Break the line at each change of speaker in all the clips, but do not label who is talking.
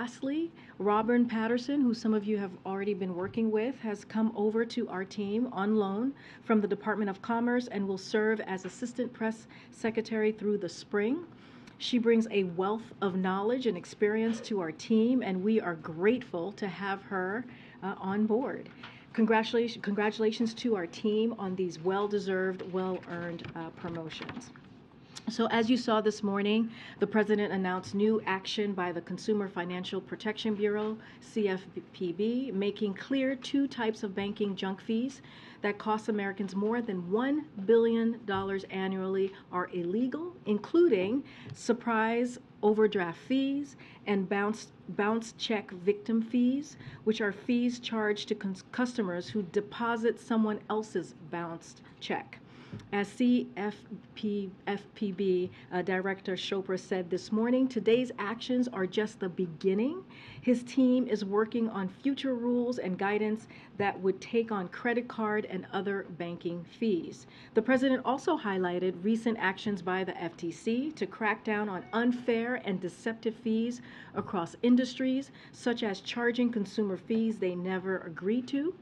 Lastly, Robin Patterson, who some of you have already been working with, has come over to our team on loan from the Department of Commerce and will serve as Assistant Press Secretary through the spring. She brings a wealth of knowledge and experience to our team, and we are grateful to have her on board. Congratulations to our team on these well-deserved, well-earned promotions. So as you saw this morning, the President announced new action by the Consumer Financial Protection Bureau, CFPB, making clear two types of banking junk fees that cost Americans more than $1 billion annually are illegal, including surprise overdraft fees and bounce check victim fees, which are fees charged to customers who deposit someone else's bounced check. As CFPB Director Chopra said this morning, today's actions are just the beginning. His team is working on future rules and guidance that would take on credit card and other banking fees. The President also highlighted recent actions by the FTC to crack down on unfair and deceptive fees across industries, such as charging consumer fees they never agreed to,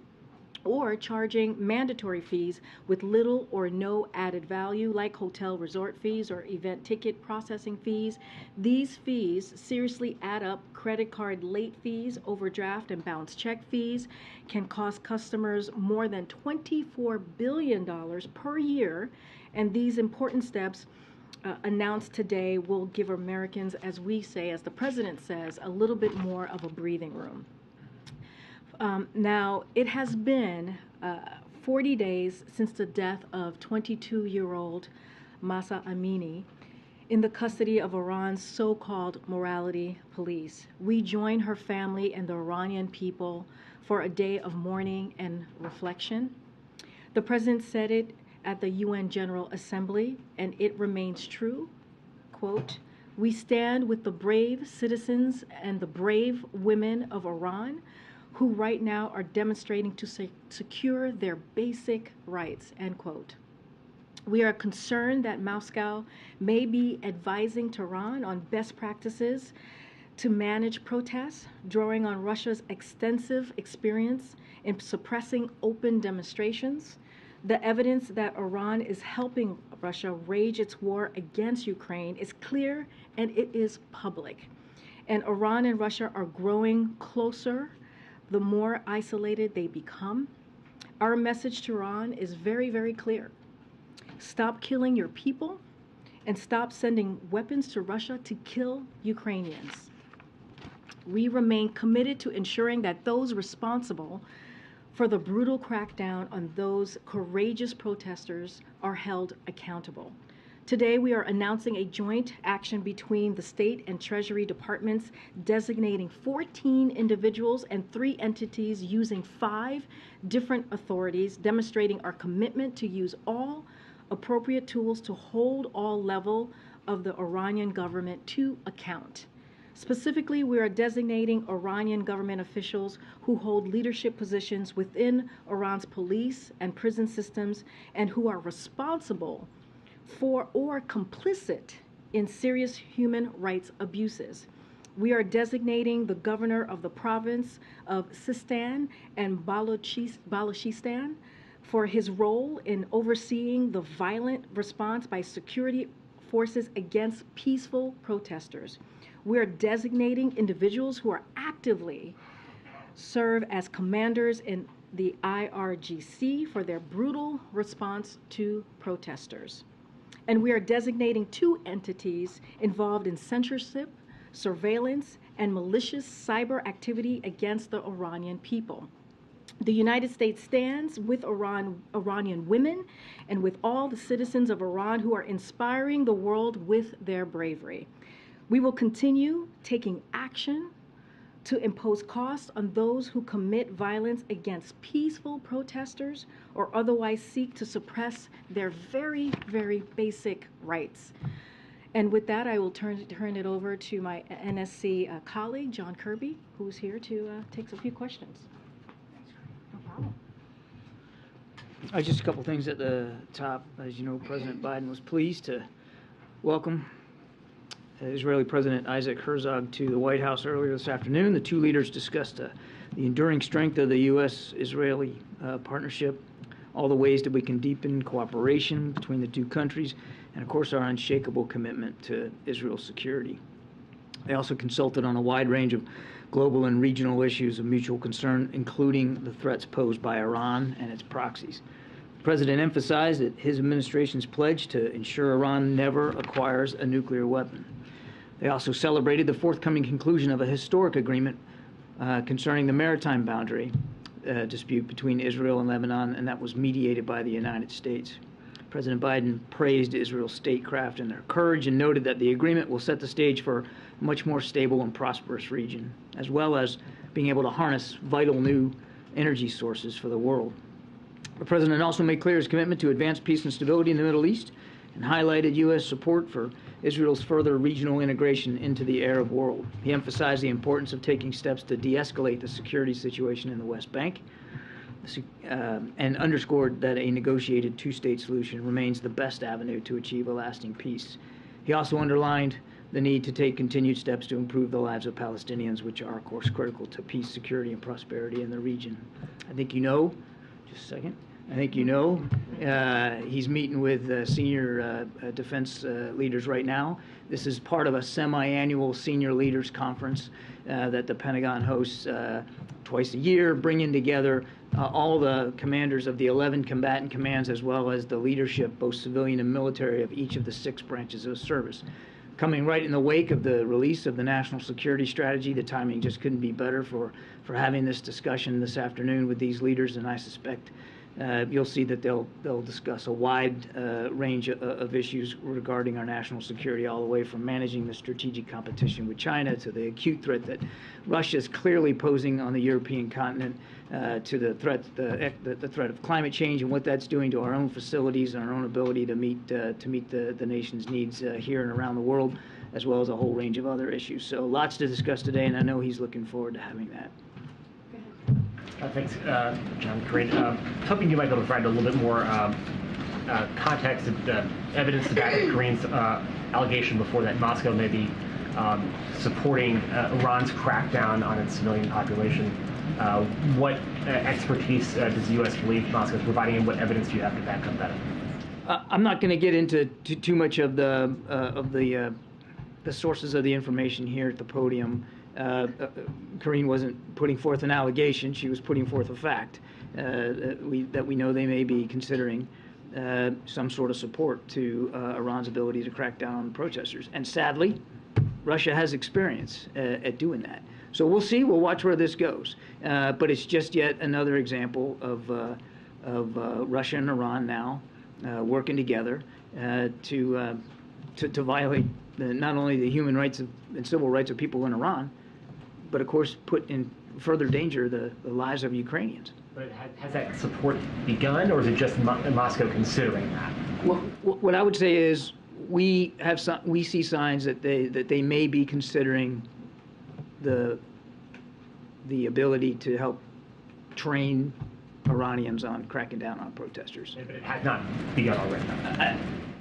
or charging mandatory fees with little or no added value, like hotel resort fees or event ticket processing fees. These fees seriously add up. Credit card late fees, overdraft and bounce check fees can cost customers more than $24 billion per year, and these important steps announced today will give Americans, as we say, as the President says, a little bit more of a breathing room. Now, it has been 40 days since the death of 22-year-old Mahsa Amini in the custody of Iran's so-called morality police. We join her family and the Iranian people for a day of mourning and reflection. The President said it at the UN General Assembly, and it remains true. Quote, "We stand with the brave citizens and the brave women of Iran who right now are demonstrating to secure their basic rights," end quote. We are concerned that Moscow may be advising Tehran on best practices to manage protests, drawing on Russia's extensive experience in suppressing open demonstrations. The evidence that Iran is helping Russia wage its war against Ukraine is clear and it is public. And Iran and Russia are growing closer the more isolated they become. Our message to Iran is very, very clear. Stop killing your people and stop sending weapons to Russia to kill Ukrainians. We remain committed to ensuring that those responsible for the brutal crackdown on those courageous protesters are held accountable. Today, we are announcing a joint action between the State and Treasury Departments designating 14 individuals and 3 entities using 5 different authorities, demonstrating our commitment to use all appropriate tools to hold all level of the Iranian government to account. Specifically, we are designating Iranian government officials who hold leadership positions within Iran's police and prison systems and who are responsible for or complicit in serious human rights abuses. We are designating the governor of the province of Sistan and Balochistan for his role in overseeing the violent response by security forces against peaceful protesters. We are designating individuals who are actively serve as commanders in the IRGC for their brutal response to protesters. And we are designating 2 entities involved in censorship, surveillance, and malicious cyber activity against the Iranian people. The United States stands with Iranian women and with all the citizens of Iran who are inspiring the world with their bravery. We will continue taking action to impose costs on those who commit violence against peaceful protesters or otherwise seek to suppress their very, very basic rights. And with that, I will turn it over to my NSC colleague, John Kirby, who's here to take a few questions. No problem.
Just a couple things at the top. As you know, President Biden was pleased to welcome Israeli President Isaac Herzog to the White House earlier this afternoon. The two leaders discussed the enduring strength of the U.S.-Israeli partnership, all the ways that we can deepen cooperation between the two countries, and of course our unshakable commitment to Israel's security. They also consulted on a wide range of global and regional issues of mutual concern, including the threats posed by Iran and its proxies. The President emphasized that his administration's pledge to ensure Iran never acquires a nuclear weapon. They also celebrated the forthcoming conclusion of a historic agreement concerning the maritime boundary dispute between Israel and Lebanon, and that was mediated by the United States. President Biden praised Israel's statecraft and their courage and noted that the agreement will set the stage for a much more stable and prosperous region, as well as being able to harness vital new energy sources for the world. The President also made clear his commitment to advance peace and stability in the Middle East and highlighted U.S. support for Israel's further regional integration into the Arab world. He emphasized the importance of taking steps to de-escalate the security situation in the West Bank and underscored that a negotiated two-state solution remains the best avenue to achieve a lasting peace. He also underlined the need to take continued steps to improve the lives of Palestinians, which are, of course, critical to peace, security, and prosperity in the region. I think you know, just a second, he's meeting with senior defense leaders right now. This is part of a semi-annual senior leaders conference that the Pentagon hosts twice a year, bringing together all the commanders of the 11 combatant commands, as well as the leadership, both civilian and military, of each of the 6 branches of service. Coming right in the wake of the release of the National Security Strategy, the timing just couldn't be better for having this discussion this afternoon with these leaders, and I suspect you'll see that they'll discuss a wide range of issues regarding our national security, all the way from managing the strategic competition with China to the acute threat that Russia is clearly posing on the European continent, to the threat of climate change and what that's doing to our own facilities and our own ability to meet the nation's needs here and around the world, as well as a whole range of other issues. So lots to discuss today, and I know he's looking forward to having that.
Thanks, John. Karine. Hoping you might be able to provide a little bit more context and evidence to back up Karine's allegation before that Moscow may be supporting Iran's crackdown on its civilian population. What expertise does the U.S. believe Moscow is providing, and what evidence do you have to back up that?
I'm not going to get into too much of the sources of the information here at the podium. Karine wasn't putting forth an allegation; she was putting forth a fact that we know they may be considering some sort of support to Iran's ability to crack down on protesters. And sadly, Russia has experience at doing that. So we'll see. We'll watch where this goes. But it's just yet another example of Russia and Iran now working together to violate not only the human rights and civil rights of people in Iran, but of course put in further danger the lives of Ukrainians.
But has that support begun, or is it just Moscow considering that?
Well, what I would say is we see signs that they may be considering the ability to help train Iranians on cracking down on protesters.
But it has not begun already.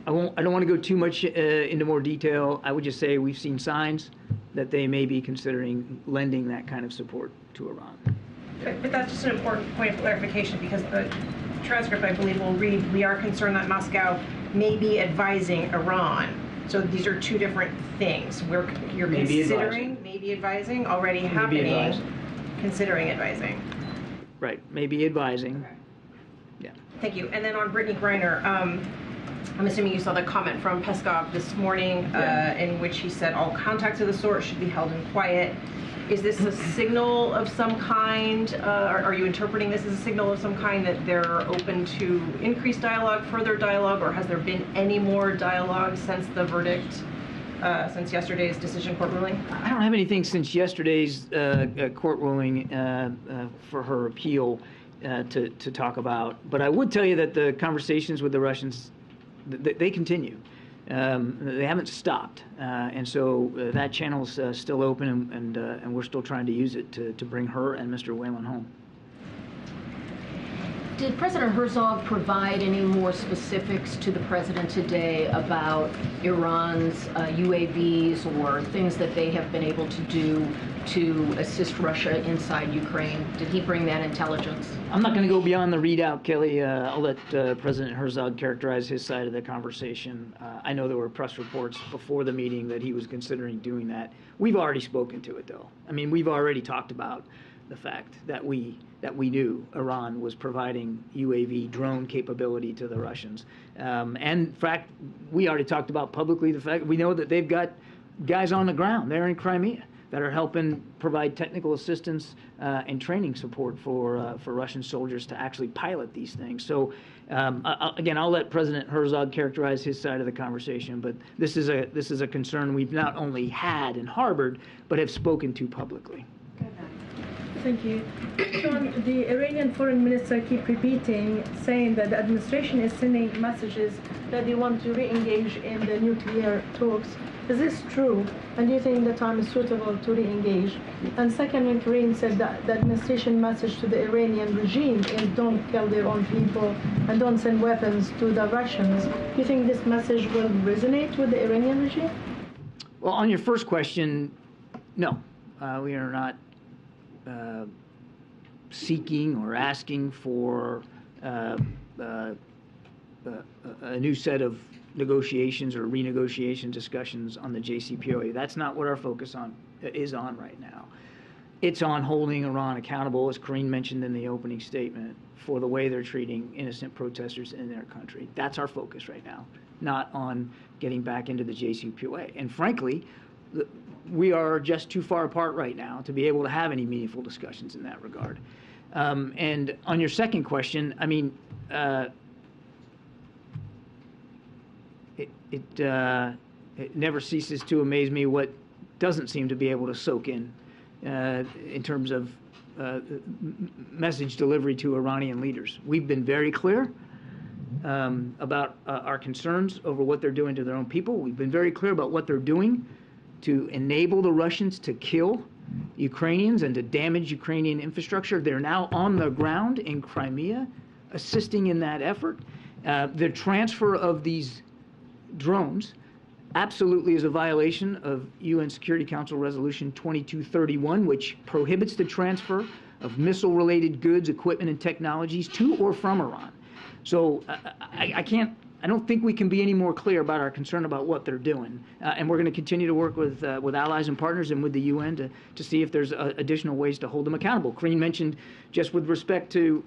I don't want to go too much into more detail. I would just say we've seen signs that they may be considering lending that kind of support to Iran.
But that's just an important point of clarification, because the transcript, I believe, will read, "We are concerned that Moscow may be advising Iran." So these are two different things. You're
maybe
considering, maybe advising, already happening,
advising.
Considering advising.
Right, maybe advising.
Okay.
Yeah.
Thank you. And then on Brittany Griner, I'm assuming you saw the comment from Peskov this morning, in which he said all contacts of the sort should be held in quiet. Is this a signal of some kind? Are you interpreting this as a signal of some kind that they're open to increased dialogue, further dialogue, or has there been any more dialogue since the verdict, since yesterday's decision court ruling?
I don't have anything since yesterday's court ruling for her appeal to talk about, but I would tell you that the conversations with the Russians, they continue. They haven't stopped, and so that channel's still open, and we're still trying to use it to bring her and Mr. Whalen home.
Did President Herzog provide any more specifics to the president today about Iran's UAVs or things that they have been able to do to assist Russia inside Ukraine? Did he bring that intelligence?
I'm not going to go beyond the readout, Kelly. I'll let President Herzog characterize his side of the conversation. I know there were press reports before the meeting that he was considering doing that. We've already spoken to it, though. I mean, we've already talked about the fact that we knew Iran was providing UAV drone capability to the Russians. And in fact, we already talked about publicly the fact we know that they've got guys on the ground there in Crimea that are helping provide technical assistance and training support for Russian soldiers to actually pilot these things. So again, I'll let President Herzog characterize his side of the conversation, but this is a concern we've not only had and harbored, but have spoken to publicly.
Thank you. John, the Iranian foreign minister keep repeating, saying that the administration is sending messages that they want to re-engage in the nuclear talks. Is this true? And do you think the time is suitable to re-engage? And second, when Karine said that the administration message to the Iranian regime is don't kill their own people and don't send weapons to the Russians, do you think this message will resonate with the Iranian regime?
Well, on your first question, no. We are not seeking or asking for a new set of negotiations or renegotiation discussions on the JCPOA. That's not what our focus is on right now. It's on holding Iran accountable, as Karine mentioned in the opening statement, for the way they're treating innocent protesters in their country. That's our focus right now, not on getting back into the JCPOA. And frankly, we are just too far apart right now to be able to have any meaningful discussions in that regard. And on your second question, I mean, it never ceases to amaze me what doesn't seem to be able to soak in terms of message delivery to Iranian leaders. We've been very clear about our concerns over what they're doing to their own people. We've been very clear about what they're doing to enable the Russians to kill Ukrainians and to damage Ukrainian infrastructure. They're now on the ground in Crimea, assisting in that effort. The transfer of these drones absolutely is a violation of UN Security Council Resolution 2231, which prohibits the transfer of missile-related goods, equipment, and technologies to or from Iran. So I don't think we can be any more clear about our concern about what they're doing. And we're going to continue to work with allies and partners and with the UN to see if there's additional ways to hold them accountable. Karine mentioned, just with respect to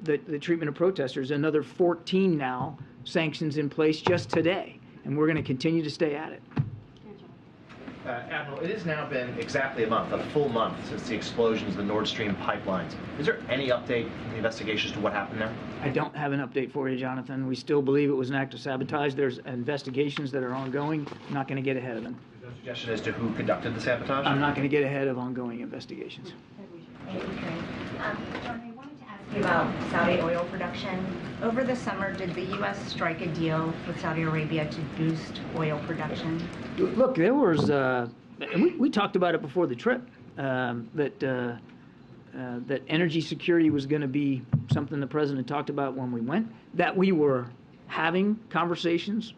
the treatment of protesters, another 14 now sanctions in place just today. And we're going to continue to stay at it.
Admiral, it has now been exactly a month, a full month, since the explosions of the Nord Stream pipelines. Is there any update in the investigation as to what happened there?
I don't have an update for you, Jonathan. We still believe it was an act of sabotage. There's investigations that are ongoing. I'm not going to get ahead of them.
There's no suggestion as to who conducted the sabotage?
I'm not going to get ahead of ongoing investigations.
John, I wanted to ask you about Saudi oil production. Over the summer, did the U.S. strike a deal with Saudi Arabia to boost oil production?
Look, there was, and we talked about it before the trip, that energy security was going to be something the president talked about when we went, that we were having conversations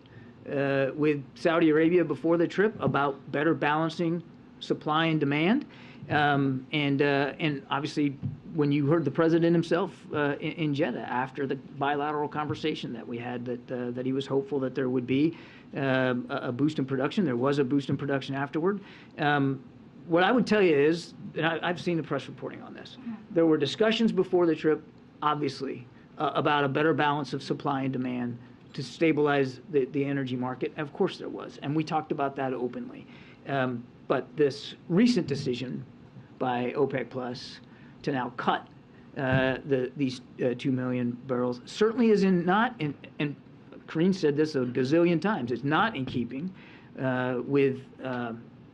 with Saudi Arabia before the trip about better balancing supply and demand. And obviously, when you heard the president himself in Jeddah after the bilateral conversation that we had, that he was hopeful that there would be a boost in production. There was a boost in production afterward. What I would tell you is, and I've seen the press reporting on this, there were discussions before the trip, obviously, about a better balance of supply and demand to stabilize the energy market. Of course there was, and we talked about that openly. But this recent decision by OPEC Plus to now cut these 2 million barrels certainly is not, and Karine said this a gazillion times, it's not in keeping with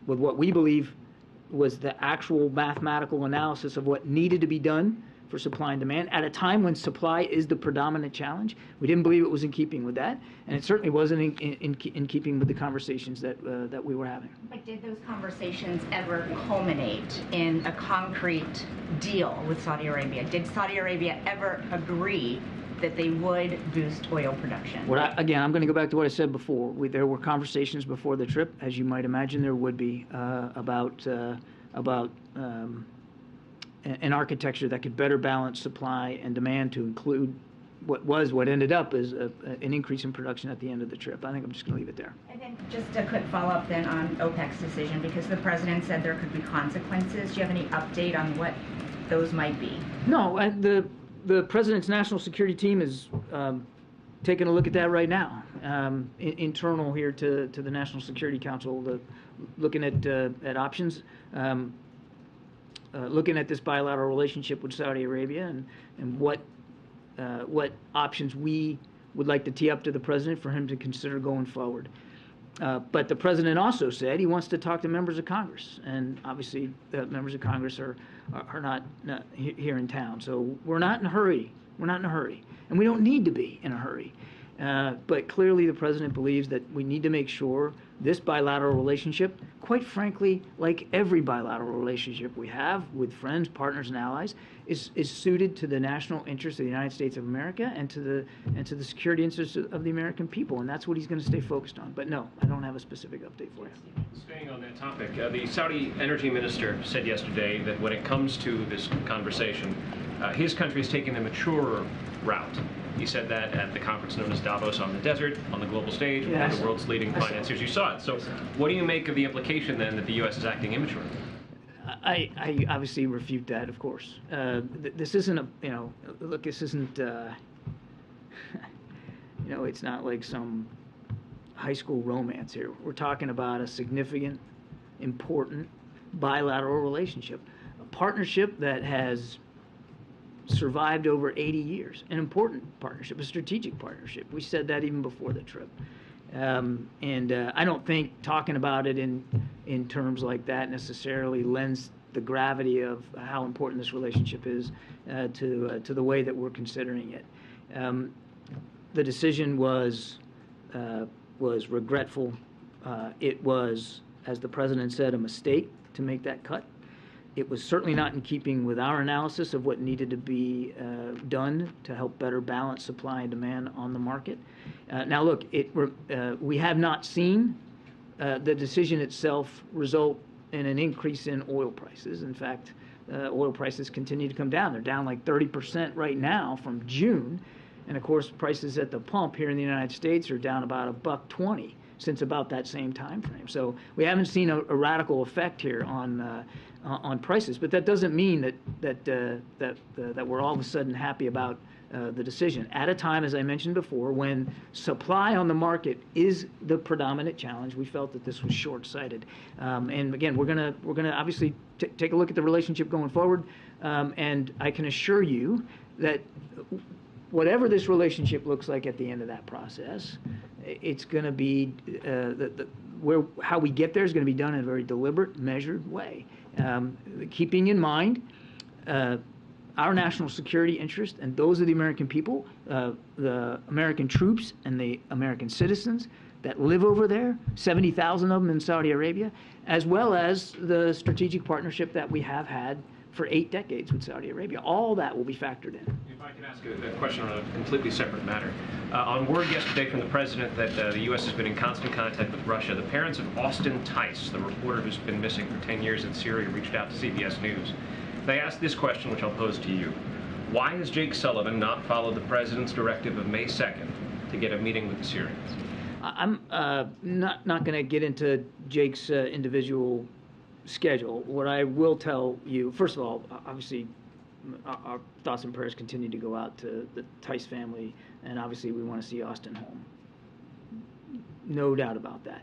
what we believe was the actual mathematical analysis of what needed to be done for supply and demand at a time when supply is the predominant challenge. We didn't believe it was in keeping with that, and it certainly wasn't in keeping with the conversations that we were having.
But did those conversations ever culminate in a concrete deal with Saudi Arabia? Did Saudi Arabia ever agree that they would boost oil production?
Again, I'm going to go back to what I said before. There were conversations before the trip, as you might imagine there would be, about an architecture that could better balance supply and demand to include what ended up as an increase in production at the end of the trip. I think I'm just going to leave it there.
And then just a quick follow-up then on OPEC's decision, because the president said there could be consequences. Do you have any update on what those might be?
No, the president's national security team is taking a look at that right now, internal here to the National Security Council, looking at options. Looking at this bilateral relationship with Saudi Arabia and what options we would like to tee up to the president for him to consider going forward. But the president also said he wants to talk to members of Congress, and obviously the members of Congress are not here in town. So we're not in a hurry. We're not in a hurry, and we don't need to be in a hurry. But clearly the president believes that we need to make sure this bilateral relationship, quite frankly, like every bilateral relationship we have with friends, partners, and allies, is suited to the national interests of the United States of America and to the security interests of the American people, and that's what he's going to stay focused on. But no, I don't have a specific update for you.
Staying on that topic, the Saudi energy minister said yesterday that when it comes to this conversation, his country is taking the mature route. He said that at the conference known as Davos on the Desert, on the global stage, with one of the world's leading financiers. You saw it. So what do you make of the implication, then, that the U.S. is acting immature?
I obviously refute that, of course. This isn't look, this isn't, it's not like some high school romance here. We're talking about a significant, important bilateral relationship, a partnership that has survived over 80 years, an important partnership, a strategic partnership. We said that even before the trip. And I don't think talking about it in terms like that necessarily lends the gravity of how important this relationship is to the way that we're considering it. The decision was regretful. It was, as the president said, a mistake to make that cut. It was certainly not in keeping with our analysis of what needed to be done to help better balance supply and demand on the market. Now, look, we have not seen the decision itself result in an increase in oil prices. In fact, oil prices continue to come down. They're down like 30% right now from June. And, of course, prices at the pump here in the United States are down about $1.20 since about that same time frame. So we haven't seen a radical effect here on prices, but that doesn't mean that we're all of a sudden happy about the decision. At a time, as I mentioned before, when supply on the market is the predominant challenge, we felt that this was short-sighted. And again, we're gonna obviously take a look at the relationship going forward, and I can assure you that whatever this relationship looks like at the end of that process, it's going to be how we get there is going to be done in a very deliberate, measured way, keeping in mind our national security interest and those of the American people, the American troops and the American citizens that live over there, 70,000 of them in Saudi Arabia, as well as the strategic partnership that we have had for 8 decades with Saudi Arabia. All that will be factored in.
If I can ask a question on a completely separate matter. On word yesterday from the president that the U.S. has been in constant contact with Russia, the parents of Austin Tice, the reporter who's been missing for 10 years in Syria, reached out to CBS News. They asked this question, which I'll pose to you. Why has Jake Sullivan not followed the president's directive of May 2nd to get a meeting with the Syrians?
I'm not going to get into Jake's individual schedule. What I will tell you, first of all, obviously, our thoughts and prayers continue to go out to the Tice family, and obviously we want to see Austin home. No doubt about that.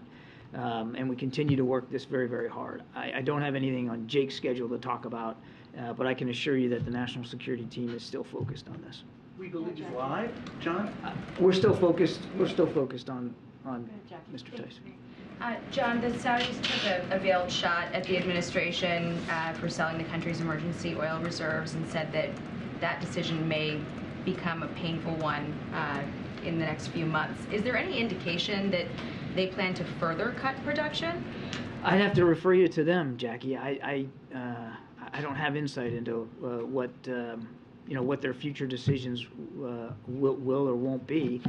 And we continue to work this very, very hard. I don't have anything on Jake's schedule to talk about, but I can assure you that the national security team is still focused on this.
We believe you live, John?
We're still focused. We're still focused on Mr. Tice.
John, the Saudis took a veiled shot at the administration for selling the country's emergency oil reserves and said that that decision may become a painful one in the next few months. Is there any indication that they plan to further cut production?
I'd have to refer you to them, Jackie. I don't have insight into what what their future decisions will or won't be.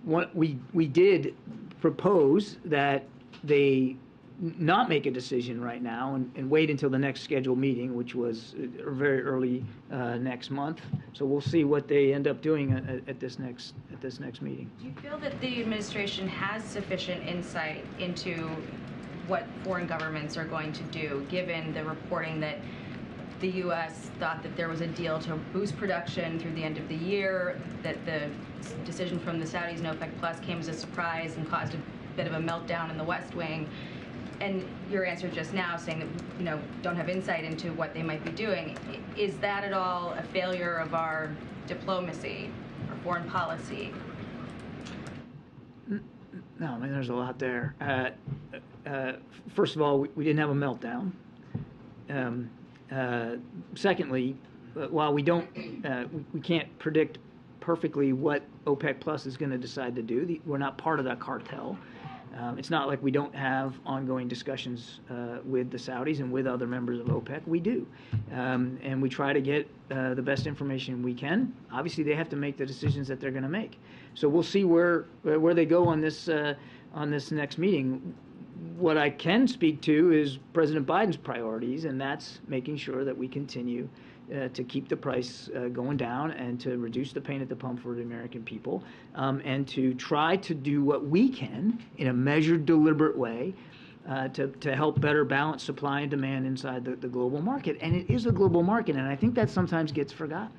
What we did propose that they not make a decision right now and wait until the next scheduled meeting, which was very early next month. So we'll see what they end up doing at this next meeting.
Do you feel that the administration has sufficient insight into what foreign governments are going to do, given the reporting that the U.S. thought that there was a deal to boost production through the end of the year, that the decision from the Saudis and OPEC Plus came as a surprise and caused a bit of a meltdown in the West Wing? And your answer just now saying that, don't have insight into what they might be doing. Is that at all a failure of our diplomacy or foreign policy?
No, I mean, there's a lot there. First of all, we didn't have a meltdown. Secondly, while we can't predict perfectly what OPEC Plus is going to decide to do, we're not part of that cartel. It's not like we don't have ongoing discussions with the Saudis and with other members of OPEC. We do. And we try to get the best information we can. Obviously, they have to make the decisions that they're going to make. So we'll see where they go on this next meeting. What I can speak to is President Biden's priorities, and that's making sure that we continue to keep the price going down and to reduce the pain at the pump for the American people, and to try to do what we can in a measured, deliberate way to help better balance supply and demand inside the global market. And it is a global market, and I think that sometimes gets forgotten.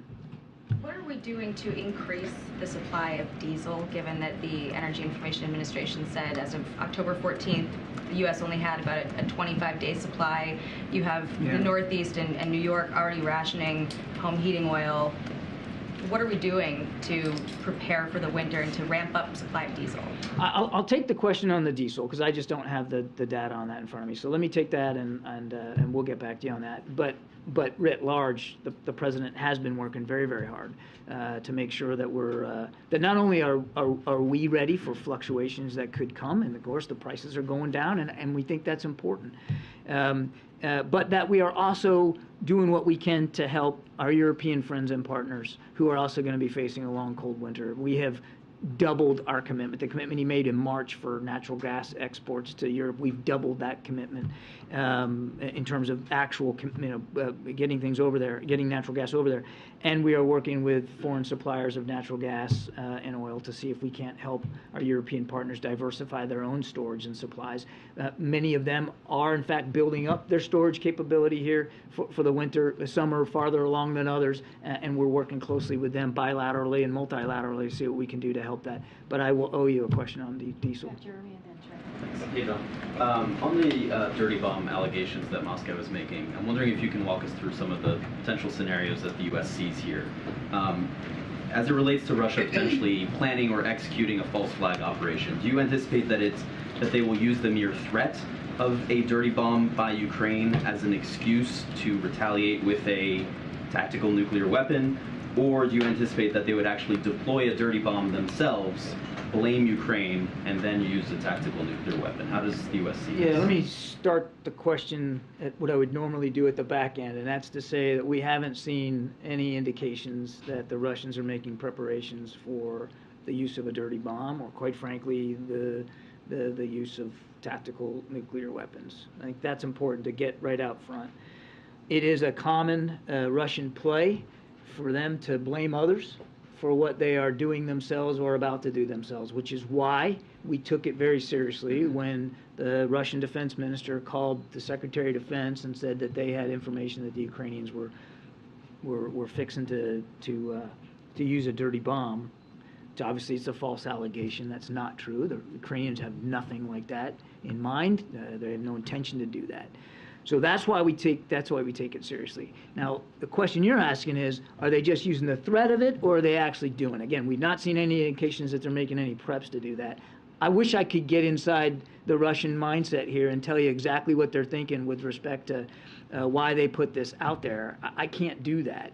What are we doing to increase the supply of diesel, given that the Energy Information Administration said as of October 14th, the U.S. only had about a 25-day supply? You have the Northeast and New York already rationing home heating oil. What are we doing to prepare for the winter and to ramp up supply of diesel?
I'll take the question on the diesel because I just don't have the data on that in front of me. So let me take that and we'll get back to you on that. But writ large, the president has been working very, very hard to make sure that that not only are we ready for fluctuations that could come, and of course the prices are going down, and we think that's important, but that we are also doing what we can to help our European friends and partners who are also going to be facing a long, cold winter. We have doubled our commitment. The commitment he made in March for natural gas exports to Europe, we've doubled that commitment in terms of actual, getting things over there, getting natural gas over there. And we are working with foreign suppliers of natural gas and oil to see if we can't help our European partners diversify their own storage and supplies. Many of them are, in fact, building up their storage capability here for the winter. Some are farther along than others, and we're working closely with them bilaterally and multilaterally to see what we can do to help that. But I will owe you a question on the diesel.
Jeremy and then Trey.
Hey, John. On the dirty bomb allegations that Moscow is making, I'm wondering if you can walk us through some of the potential scenarios that the U.S. sees here. As it relates to Russia potentially planning or executing a false flag operation, do you anticipate that they will use the mere threat of a dirty bomb by Ukraine as an excuse to retaliate with a tactical nuclear weapon? Or do you anticipate that they would actually deploy a dirty bomb themselves, blame Ukraine, and then use a tactical nuclear weapon? How does the U.S. see this?
Let me start the question at what I would normally do at the back end, and that's to say that we haven't seen any indications that the Russians are making preparations for the use of a dirty bomb, or quite frankly, the use of tactical nuclear weapons. I think that's important to get right out front. It is a common Russian play for them to blame others for what they are doing themselves or about to do themselves, which is why we took it very seriously when the Russian defense minister called the Secretary of Defense and said that they had information that the Ukrainians were fixing to use a dirty bomb. Obviously, it's a false allegation. That's not true. The Ukrainians have nothing like that in mind. They have no intention to do that. So that's why we take it seriously. Now, the question you're asking is, are they just using the threat of it, or are they actually doing it? Again, we've not seen any indications that they're making any preps to do that. I wish I could get inside the Russian mindset here and tell you exactly what they're thinking with respect to why they put this out there. I can't do that.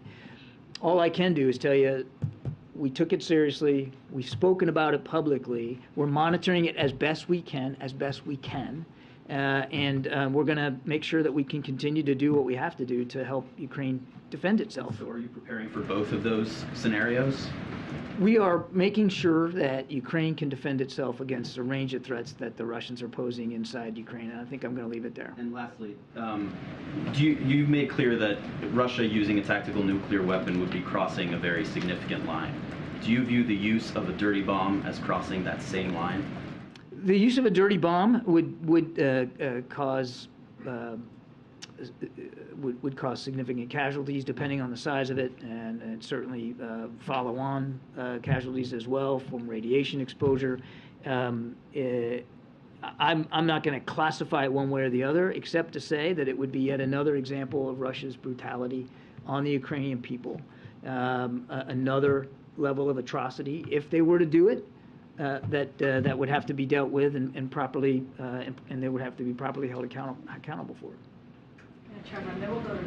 All I can do is tell you we took it seriously. We've spoken about it publicly. We're monitoring it as best we can, and we're going to make sure that we can continue to do what we have to do to help Ukraine defend itself.
So are you preparing for both of those scenarios?
We are making sure that Ukraine can defend itself against a range of threats that the Russians are posing inside Ukraine, and I think I'm going to leave it there.
And lastly, you've made clear that Russia using a tactical nuclear weapon would be crossing a very significant line. Do you view the use of a dirty bomb as crossing that same line?
The use of a dirty bomb would cause significant casualties depending on the size of it, and certainly follow-on casualties as well from radiation exposure. I'm not going to classify it one way or the other, except to say that it would be yet another example of Russia's brutality on the Ukrainian people, another level of atrocity. If they were to do it, that would have to be dealt with and properly, and they would have to be properly held accountable for it.
Chairman, then we'll go to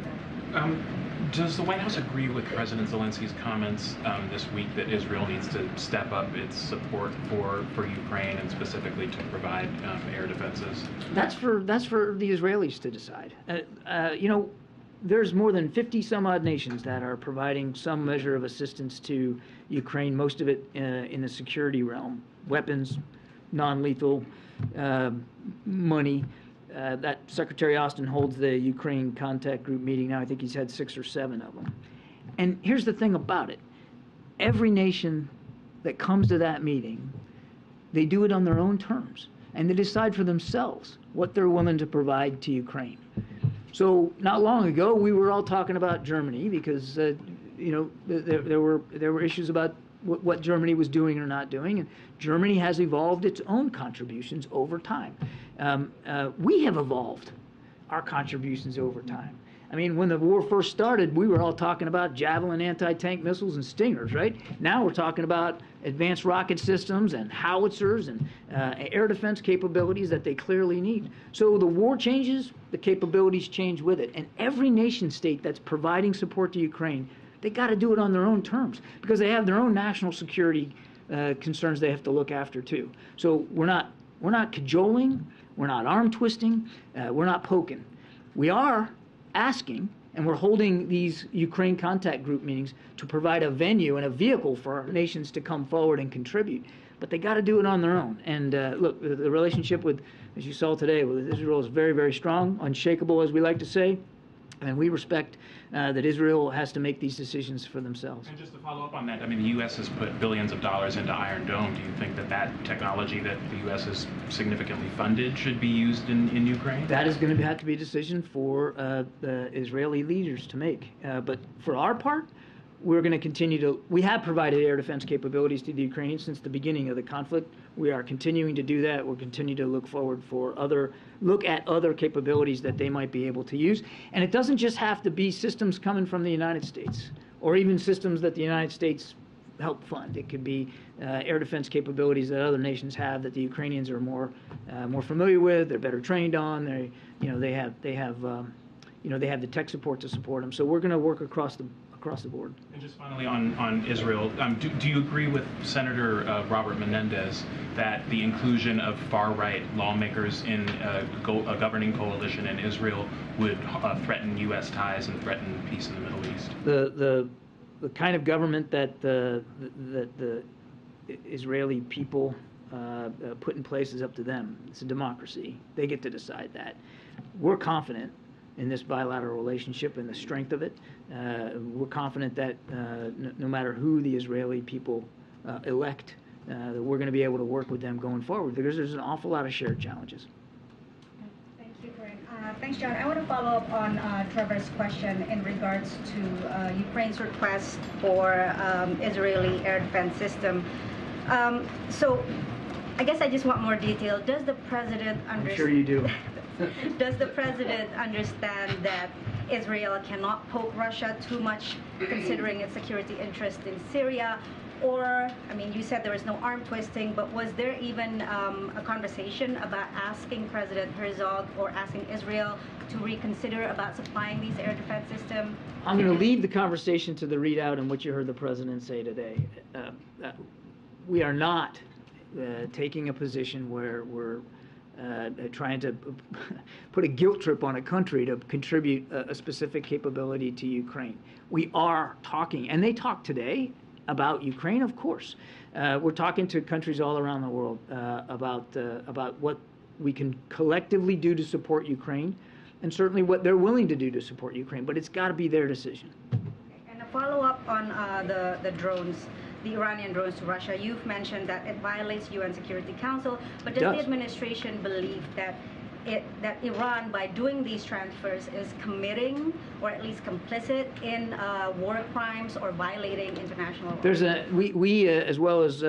that.
Does the White House agree with President Zelensky's comments this week that Israel needs to step up its support for Ukraine and specifically to provide air defenses?
That's for the Israelis to decide. There's more than 50 some odd nations that are providing some measure of assistance to Ukraine, most of it in the security realm, weapons, non-lethal, money. That Secretary Austin holds the Ukraine contact group meeting now. I think he's had 6 or 7 of them. And here's the thing about it. Every nation that comes to that meeting, they do it on their own terms. And they decide for themselves what they're willing to provide to Ukraine. So not long ago, we were all talking about Germany because, there were issues about what Germany was doing or not doing, and Germany has evolved its own contributions over time. We have evolved our contributions over time. I mean, when the war first started, we were all talking about Javelin anti-tank missiles and Stingers, right? Now we're talking about advanced rocket systems and howitzers and air defense capabilities that they clearly need. So the war changes, the capabilities change with it. And every nation state that's providing support to Ukraine, they got to do it on their own terms because they have their own national security concerns they have to look after too. So we're not cajoling, we're not arm twisting, we're not poking. We are asking, and we're holding these Ukraine contact group meetings to provide a venue and a vehicle for our nations to come forward and contribute. But they got to do it on their own. And look, the relationship with, as you saw today, with Israel is very, very strong, unshakable, as we like to say. And we respect that Israel has to make these decisions for themselves.
And just to follow up on that, I mean, the U.S. has put billions of dollars into Iron Dome. Do you think that technology that the U.S. has significantly funded should be used in Ukraine?
That is going to have to be a decision for the Israeli leaders to make. But for our part, we're going to continue to, we have provided air defense capabilities to the Ukrainians since the beginning of the conflict. We are continuing to do that. We'll continue to look forward for look at other capabilities that they might be able to use. And it doesn't just have to be systems coming from the United States or even systems that the United States help fund. It could be air defense capabilities that other nations have that the Ukrainians are more familiar with. They're better trained on. They have the tech support to support them. So we're going to work across the board.
And just finally on Israel, do you agree with Senator Robert Menendez that the inclusion of far-right lawmakers in a governing coalition in Israel would threaten U.S. ties and threaten peace in the Middle East?
The kind of government that the Israeli people put in place is up to them. It's a democracy. They get to decide that. We're confident in this bilateral relationship and the strength of it. We're confident that no matter who the Israeli people elect, that we're going to be able to work with them going forward because there's an awful lot of shared challenges.
Thank you, Karine. Thanks, John. I want to follow up on Trevor's question in regards to Ukraine's request for Israeli air defense system. So I guess I just want more detail. Does the president understand?
I'm sure you do.
Does the president understand that Israel cannot poke Russia too much, considering its security interest in Syria? Or, I mean, you said there was no arm twisting, but was there even a conversation about asking President Herzog or asking Israel to reconsider about supplying these air defense systems?
I'm going to leave the conversation to the readout and what you heard the president say today. We are not taking a position where we're trying to put a guilt trip on a country to contribute a specific capability to Ukraine. We are talking, and they talk today about Ukraine, of course. We're talking to countries all around the world about what we can collectively do to support Ukraine, and certainly what they're willing to do to support Ukraine. But it's got to be their decision.
And a follow-up on the drones, the Iranian drones to Russia. You've mentioned that it violates UN Security Council, but does the administration believe that Iran, by doing these transfers, is committing or at least complicit in war crimes or violating international law?
We as well as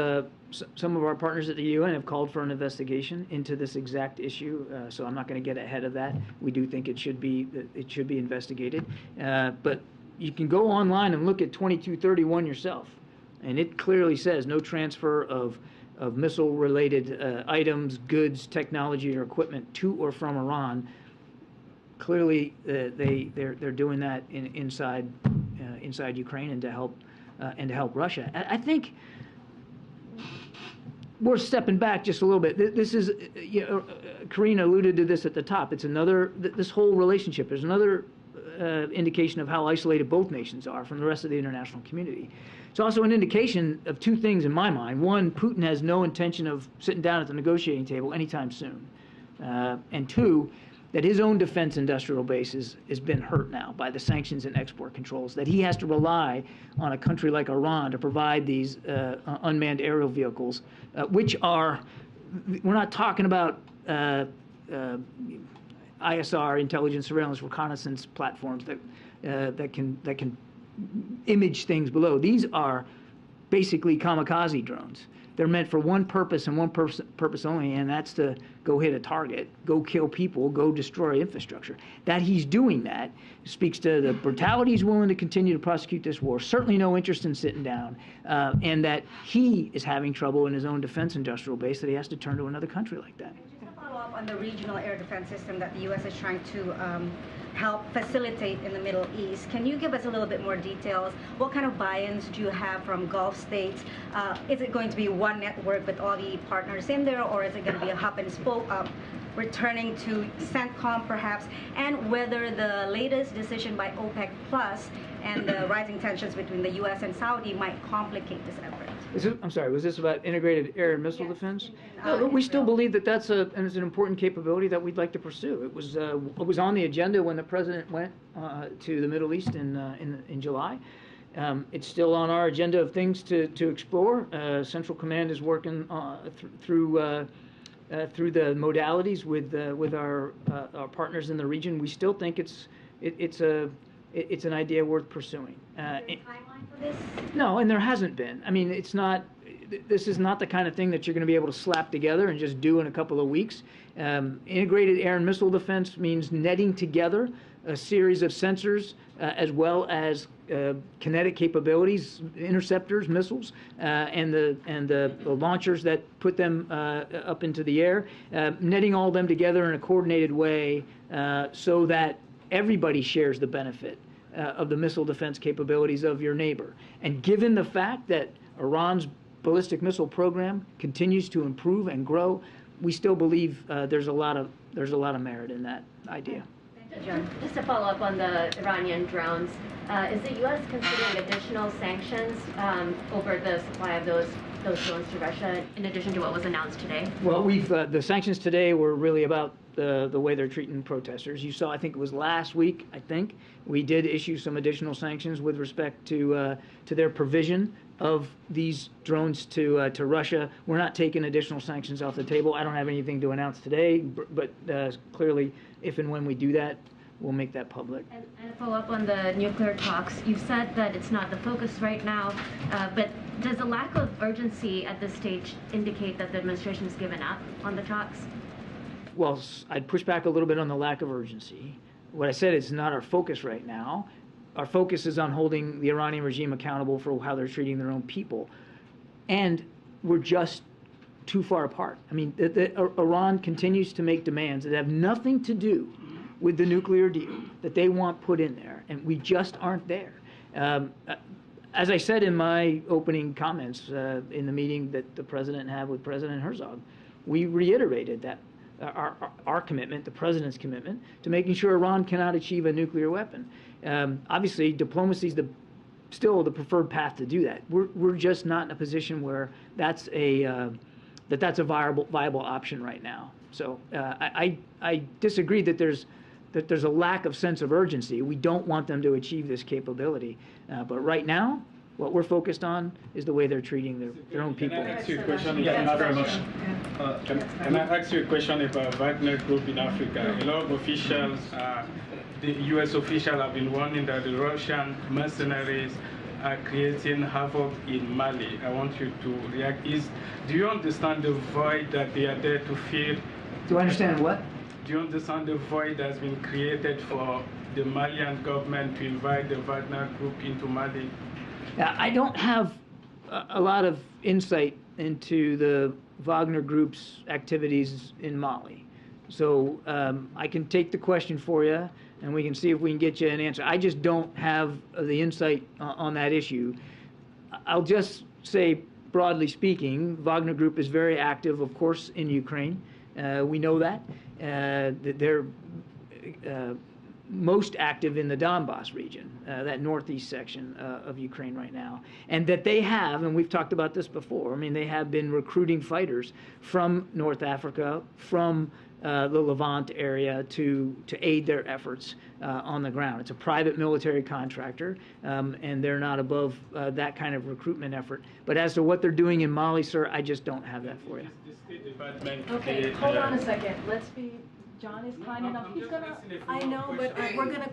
some of our partners at the UN have called for an investigation into this exact issue. So I'm not going to get ahead of that. We do think it should be investigated. But you can go online and look at 2231 yourself, and it clearly says no transfer of missile-related items, goods, technology, or equipment to or from Iran. Clearly, they're doing that inside Ukraine and to help Russia. I think we're stepping back just a little bit. This is, Karine alluded to this at the top. It's another. This whole relationship is another indication of how isolated both nations are from the rest of the international community. It's also an indication of two things in my mind. One, Putin has no intention of sitting down at the negotiating table anytime soon. And two, that his own defense industrial base has been hurt now by the sanctions and export controls, that he has to rely on a country like Iran to provide these unmanned aerial vehicles, which are, we're not talking about ISR, intelligence, surveillance, reconnaissance platforms that can image things below. These are basically kamikaze drones. They're meant for one purpose and one purpose only, and that's to go hit a target, go kill people, go destroy infrastructure. That he's doing that speaks to the brutality he's willing to continue to prosecute this war, certainly no interest in sitting down, and that he is having trouble in his own defense industrial base, that he has to turn to another country like that.
Just to follow up on the regional air defense system that the U.S. is trying to help facilitate in the Middle East. Can you give us a little bit more details? What kind of buy-ins do you have from Gulf states? Is it going to be one network with all the partners in there, or is it going to be a hub and spoke, returning to CENTCOM perhaps? And whether the latest decision by OPEC Plus and the rising tensions between the U.S. and Saudi might complicate this effort.
I'm sorry, was this about integrated air and missile defense? No, we still believe that that's an important capability that we'd like to pursue. It was on the agenda when the president went to the Middle East in July. It's still on our agenda of things to explore. Central Command is working through the modalities with our partners in the region. We still think it's an idea worth pursuing.
Is there a timeline for this?
No, and there hasn't been. I mean, it's not. This is not the kind of thing that you're going to be able to slap together and just do in a couple of weeks. Integrated air and missile defense means netting together a series of sensors as well as kinetic capabilities, interceptors, missiles, and the launchers that put them up into the air, netting all of them together in a coordinated way so that everybody shares the benefit of the missile defense capabilities of your neighbor. And given the fact that Iran's ballistic missile program continues to improve and grow, we still believe there's a lot of merit in that idea.
Just to follow up on the Iranian drones, is the U.S. considering additional sanctions over the supply of those drones to Russia, in addition to what was announced today?
Well, the sanctions today were really about the way they're treating protesters. You saw, I think it was last week, we did issue some additional sanctions with respect to their provision of these drones to Russia. We're not taking additional sanctions off the table. I don't have anything to announce today, but clearly, if and when we do that, we'll make that public.
And to follow up on the nuclear talks, you've said that it's not the focus right now, but does the lack of urgency at this stage indicate that the administration has given up on the talks?
Well, I'd push back a little bit on the lack of urgency. What I said is not our focus right now. Our focus is on holding the Iranian regime accountable for how they're treating their own people. and we're just too far apart. I mean, Iran continues to make demands that have nothing to do with the nuclear deal that they want put in there, and we just aren't there. As I said in my opening comments in the meeting that the president had with President Herzog, we reiterated that our commitment, the president's commitment, to making sure Iran cannot achieve a nuclear weapon. Obviously, diplomacy is still the preferred path to do that. We're just not in a position where that's a viable option right now. So I disagree that there's a lack of sense of urgency. We don't want them to achieve this capability, but right now, what we're focused on is the way they're treating their own people.
Can I ask you a question?
Yeah, very much.
Can I ask you a question about Wagner Group in Africa? A lot of officials, the U.S. officials have been warning that the Russian mercenaries are creating havoc in Mali. I want you to react. Do you understand the void that they are there to fill?
Do I understand what?
Do you understand the void that's been created for the Malian government to invite the Wagner Group into Mali?
I don't have a lot of insight into the Wagner Group's activities in Mali. So I can take the question for you, and we can see if we can get you an answer. I just don't have the insight on that issue. I'll just say, broadly speaking, Wagner Group is very active, of course, in Ukraine. We know that. They're most active in the Donbass region, that northeast section of Ukraine right now. And that they have, and we've talked about this before, I mean, they have been recruiting fighters from North Africa, from the Levant area to aid their efforts on the ground. It's a private military contractor, and they're not above that kind of recruitment effort. But as to what they're doing in Mali, sir, I just don't have that for you.
Okay, hold on a second. Let's be... John is kind enough. He's gonna. I know, but we're gonna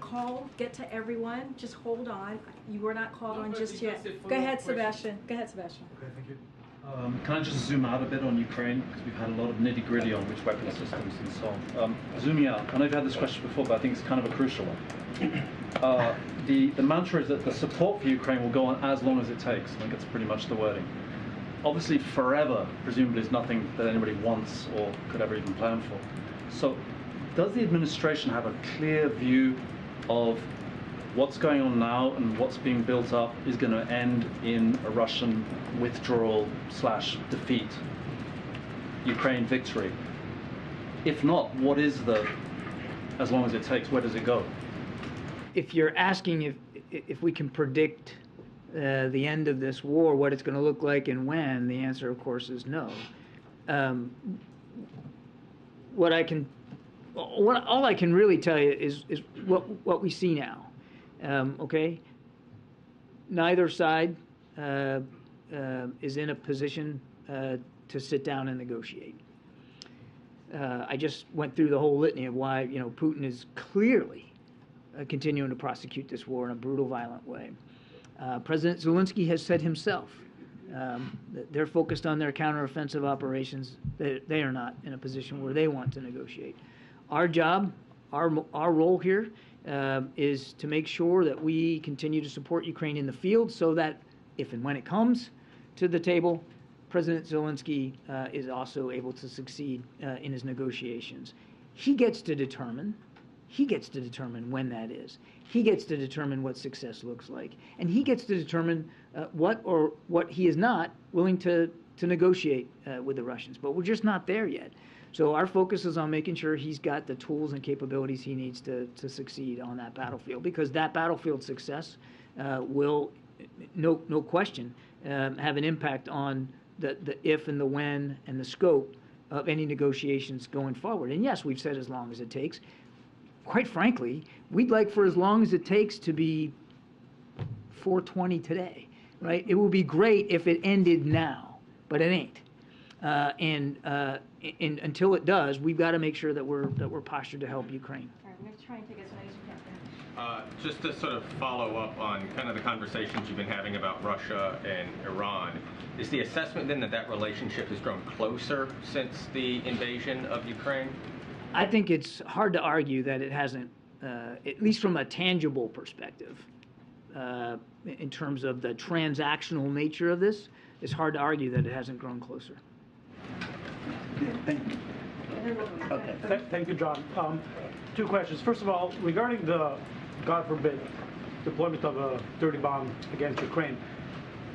get to everyone. Just hold on. You were not called on just yet. Go ahead, Sebastian. Go ahead, Sebastian.
Okay, thank you. Can I just zoom out a bit on Ukraine, because we've had a lot of nitty-gritty on which weapon systems and so on. Zooming out, I know you've had this question before, but I think it's kind of a crucial one. The mantra is that the support for Ukraine will go on as long as it takes. I think that's pretty much the wording. Obviously, forever, presumably, is nothing that anybody wants or could ever even plan for. So, does the administration have a clear view of what's going on now and what's being built up is going to end in a Russian withdrawal / defeat, Ukraine victory? If not, what is the, as long as it takes, where does it go?
If you're asking if we can predict the end of this war, what it's going to look like and when, the answer, of course, is no. All I can really tell you is what we see now. Okay, neither side is in a position to sit down and negotiate. I just went through the whole litany of why Putin is clearly continuing to prosecute this war in a brutal, violent way. President Zelensky has said himself that they're focused on their counteroffensive operations. They are not in a position where they want to negotiate. Our job, our role here is to make sure that we continue to support Ukraine in the field so that if and when it comes to the table, President Zelensky is also able to succeed in his negotiations. He gets to determine when that is. He gets to determine what success looks like. And he gets to determine what he is not willing to negotiate with the Russians. But we're just not there yet. So our focus is on making sure he's got the tools and capabilities he needs to succeed on that battlefield, because that battlefield success will, no question, have an impact on the if and the when and the scope of any negotiations going forward. And yes, we've said as long as it takes. Quite frankly, we'd like for as long as it takes to be 4:20 today, right? It would be great if it ended now, but it ain't. And until it does, we've got to make sure that we're postured to help Ukraine.
All right, we're going to try and take as many as we can.
Just to sort of follow up on kind of the conversations you've been having about Russia and Iran, is the assessment then that relationship has grown closer since the invasion of Ukraine?
I think it's hard to argue that it hasn't, at least from a tangible perspective, in terms of the transactional nature of this, it's hard to argue that it hasn't grown closer.
Thank you. Okay. Thank you, John. Two questions. First of all, regarding the, God forbid, deployment of a dirty bomb against Ukraine,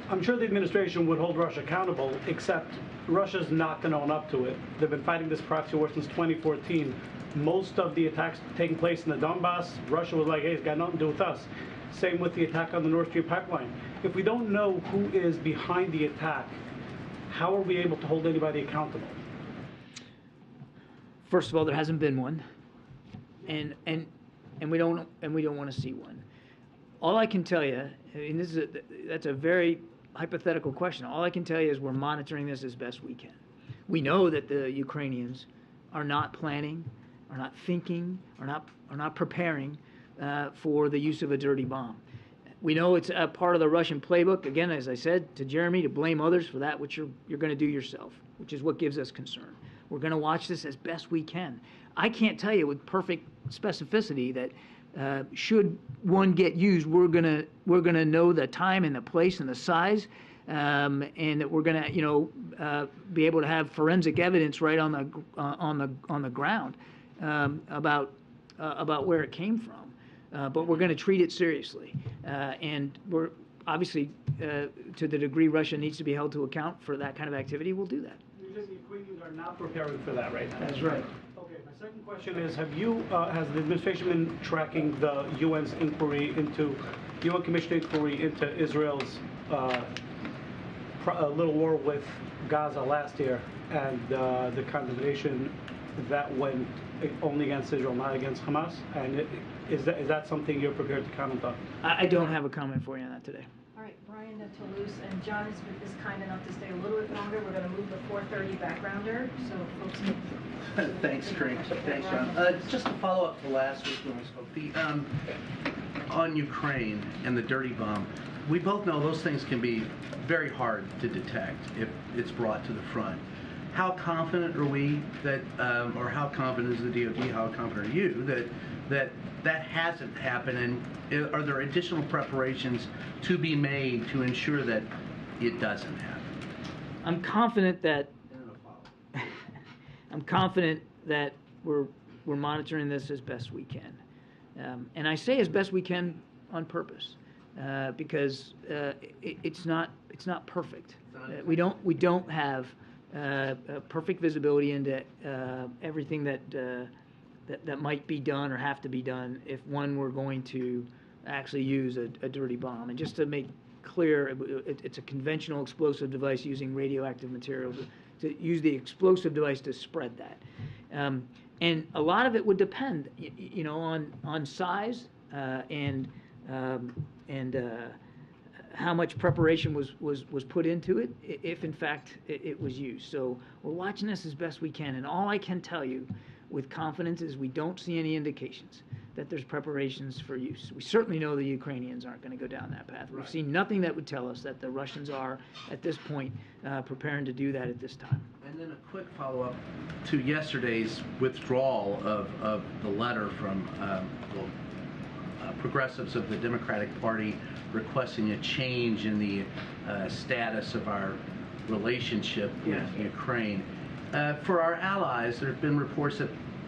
I'm sure the administration would hold Russia accountable, except Russia's not going to own up to it. They've been fighting this proxy war since 2014. Most of the attacks taking place in the Donbass, Russia was like, hey, it's got nothing to do with us. Same with the attack on the Nord Stream pipeline. If we don't know who is behind the attack, how are we able to hold anybody accountable?
First of all, there hasn't been one, and we don't want to see one. All I can tell you, and that's a very hypothetical question. All I can tell you is we're monitoring this as best we can. We know that the Ukrainians are not planning, are not thinking, are not preparing for the use of a dirty bomb. We know it's a part of the Russian playbook. Again, as I said to Jeremy, to blame others for that which you're going to do yourself, which is what gives us concern. We're going to watch this as best we can. I can't tell you with perfect specificity that should one get used, we're gonna know the time and the place and the size, and that we're gonna be able to have forensic evidence right on the ground about where it came from. But we're going to treat it seriously, and we're obviously to the degree Russia needs to be held to account for that kind of activity, we'll do that.
The Ukrainians are not preparing for that right now.
That's right.
Okay, my second question is, has the administration been tracking the UN's inquiry into, UN Commission inquiry into Israel's little war with Gaza last year, and the condemnation that went only against Israel, not against Hamas? And is that something you're prepared to comment on?
I don't have a comment for you on that today.
All right, Brian Toulouse, and John is kind enough to stay a little bit longer. We're going to move the 4:30 backgrounder, so folks can...
Thanks, Karine. Thanks, John. Just to follow up to last week when we spoke, on Ukraine and the dirty bomb, we both know those things can be very hard to detect if it's brought to the front. How confident are we that, or how confident is the DOD, how confident are you that hasn't happened, and are there additional preparations to be made to ensure that it doesn't happen?
I'm confident that we're monitoring this as best we can, and I say as best we can on purpose, because it's not perfect. We don't have perfect visibility into everything that might be done or have to be done if one were going to actually use a dirty bomb. And just to make clear, it's a conventional explosive device using radioactive materials to use the explosive device to spread that. And a lot of it would depend, on size and how much preparation was put into it, if in fact it was used. So we're watching this as best we can, and all I can tell you with confidence is we don't see any indications that there's preparations for use. We certainly know the Ukrainians aren't going to go down that path. We've seen nothing that would tell us that the Russians are, at this point, preparing to do that at this time.
And then a quick follow-up to yesterday's withdrawal of the letter from progressives of the Democratic Party requesting a change in the status of our relationship with Ukraine. For our allies, there have been reports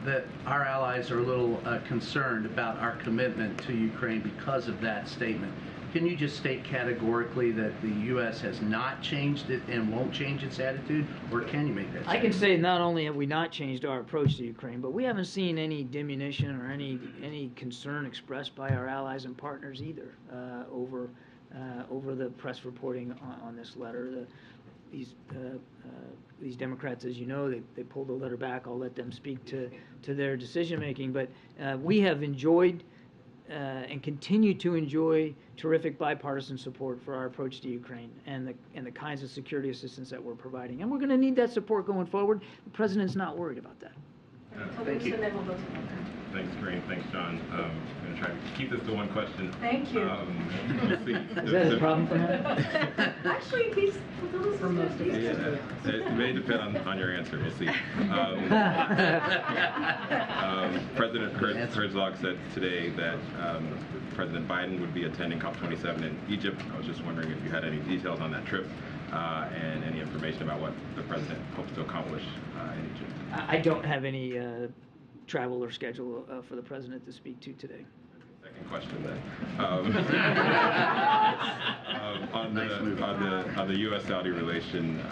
that our allies are a little concerned about our commitment to Ukraine because of that statement. Can you just state categorically that the U.S. has not changed it and won't change its attitude, or can you make that statement?
I can say not only have we not changed our approach to Ukraine, but we haven't seen any diminution or any concern expressed by our allies and partners either over the press reporting on this letter. These Democrats, as you know, they pulled the letter back. I'll let them speak to their decision making, but we have enjoyed and continue to enjoy terrific bipartisan support for our approach to Ukraine and the kinds of security assistance that we're providing. And we're going to need that support going forward. The president's not worried about that.
Thank you.
Thanks, Karine. Thanks, John. I'm going to try to keep this to one question.
Thank you.
We'll see.
Is that a problem for him?
Actually, he's
For most of it. Yeah. It may depend on your answer. We'll see. President Herzog said today that President Biden would be attending COP27 in Egypt. I was just wondering if you had any details on that trip and any information about what the president hopes to accomplish in Egypt.
I don't have any travel or schedule for the president to speak to today.
Second question then. On the U.S.-Saudi relation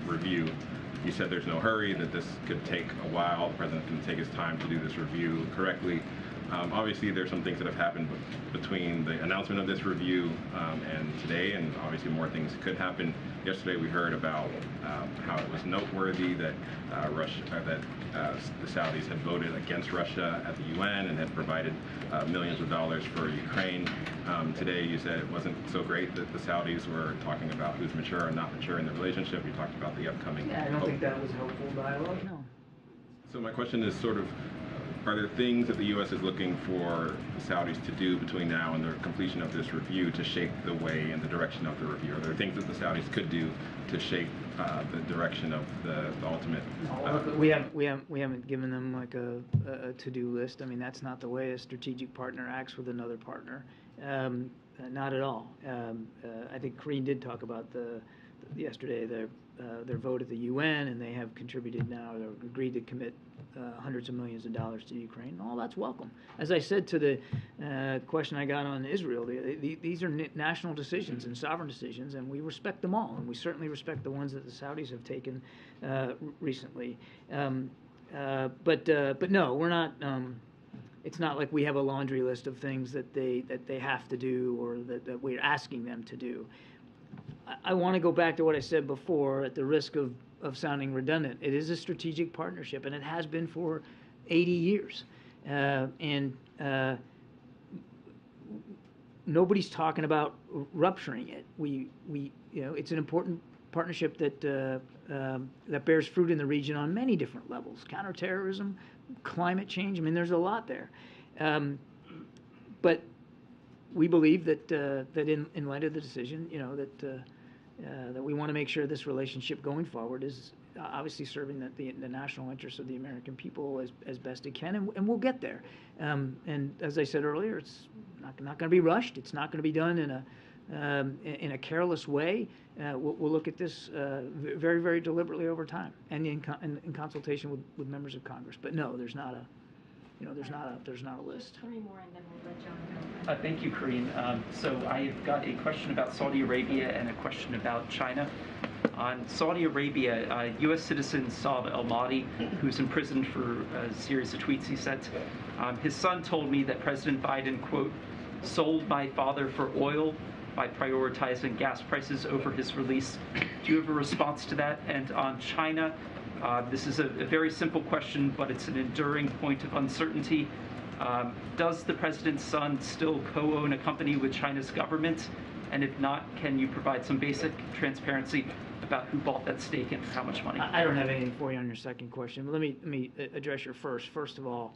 review, you said there's no hurry, that this could take a while. The president can take his time to do this review correctly. Obviously, there's some things that have happened between the announcement of this review and today, and obviously more things could happen. Yesterday, we heard about how it was noteworthy that the Saudis had voted against Russia at the UN and had provided millions of dollars for Ukraine. Today, you said it wasn't so great that the Saudis were talking about who's mature and not mature in the relationship. You talked about the upcoming.
Yeah, I don't think that was helpful dialogue. No.
So my question is sort of, are there things that the U.S. is looking for the Saudis to do between now and the completion of this review to shape the way and the direction of the review? Are there things that the Saudis could do to shape the direction of the ultimate?
We haven't given them like a to-do list. I mean, that's not the way a strategic partner acts with another partner. Not at all. I think Karine did talk about yesterday their vote at the UN, and they have contributed now, or agreed to commit hundreds of millions of dollars to Ukraine. All that's welcome. As I said to the question I got on Israel, these are national decisions and sovereign decisions, and we respect them all, and we certainly respect the ones that the Saudis have taken recently. But no, we're not. It's not like we have a laundry list of things that they have to do or that we're asking them to do. I want to go back to what I said before, at the risk of sounding redundant. It is a strategic partnership, and it has been for 80 years. Nobody's talking about rupturing it. It's an important partnership that bears fruit in the region on many different levels: counterterrorism, climate change. I mean, there's a lot there. But we believe that in light of the decision, that we want to make sure this relationship going forward is obviously serving the national interests of the American people as best it can, and we'll get there. And as I said earlier, it's not going to be rushed. It's not going to be done in a careless way. We'll look at this very, very deliberately over time, and in consultation with members of Congress. But no, there's not a list.
Just 3 more, and then we'll let John go.
Thank you, Karine. So I've got a question about Saudi Arabia and a question about China. On Saudi Arabia, U.S. citizen Saad al-Mahdi, who's imprisoned for a series of tweets he sent, his son told me that President Biden, quote, sold my father for oil by prioritizing gas prices over his release. Do you have a response to that? And on China, this is a very simple question, but it's an enduring point of uncertainty. Does the president's son still co-own a company with China's government? And if not, can you provide some basic transparency about who bought that stake and for how much money?
I don't have anything for you on your second question, but let me address your first. First of all,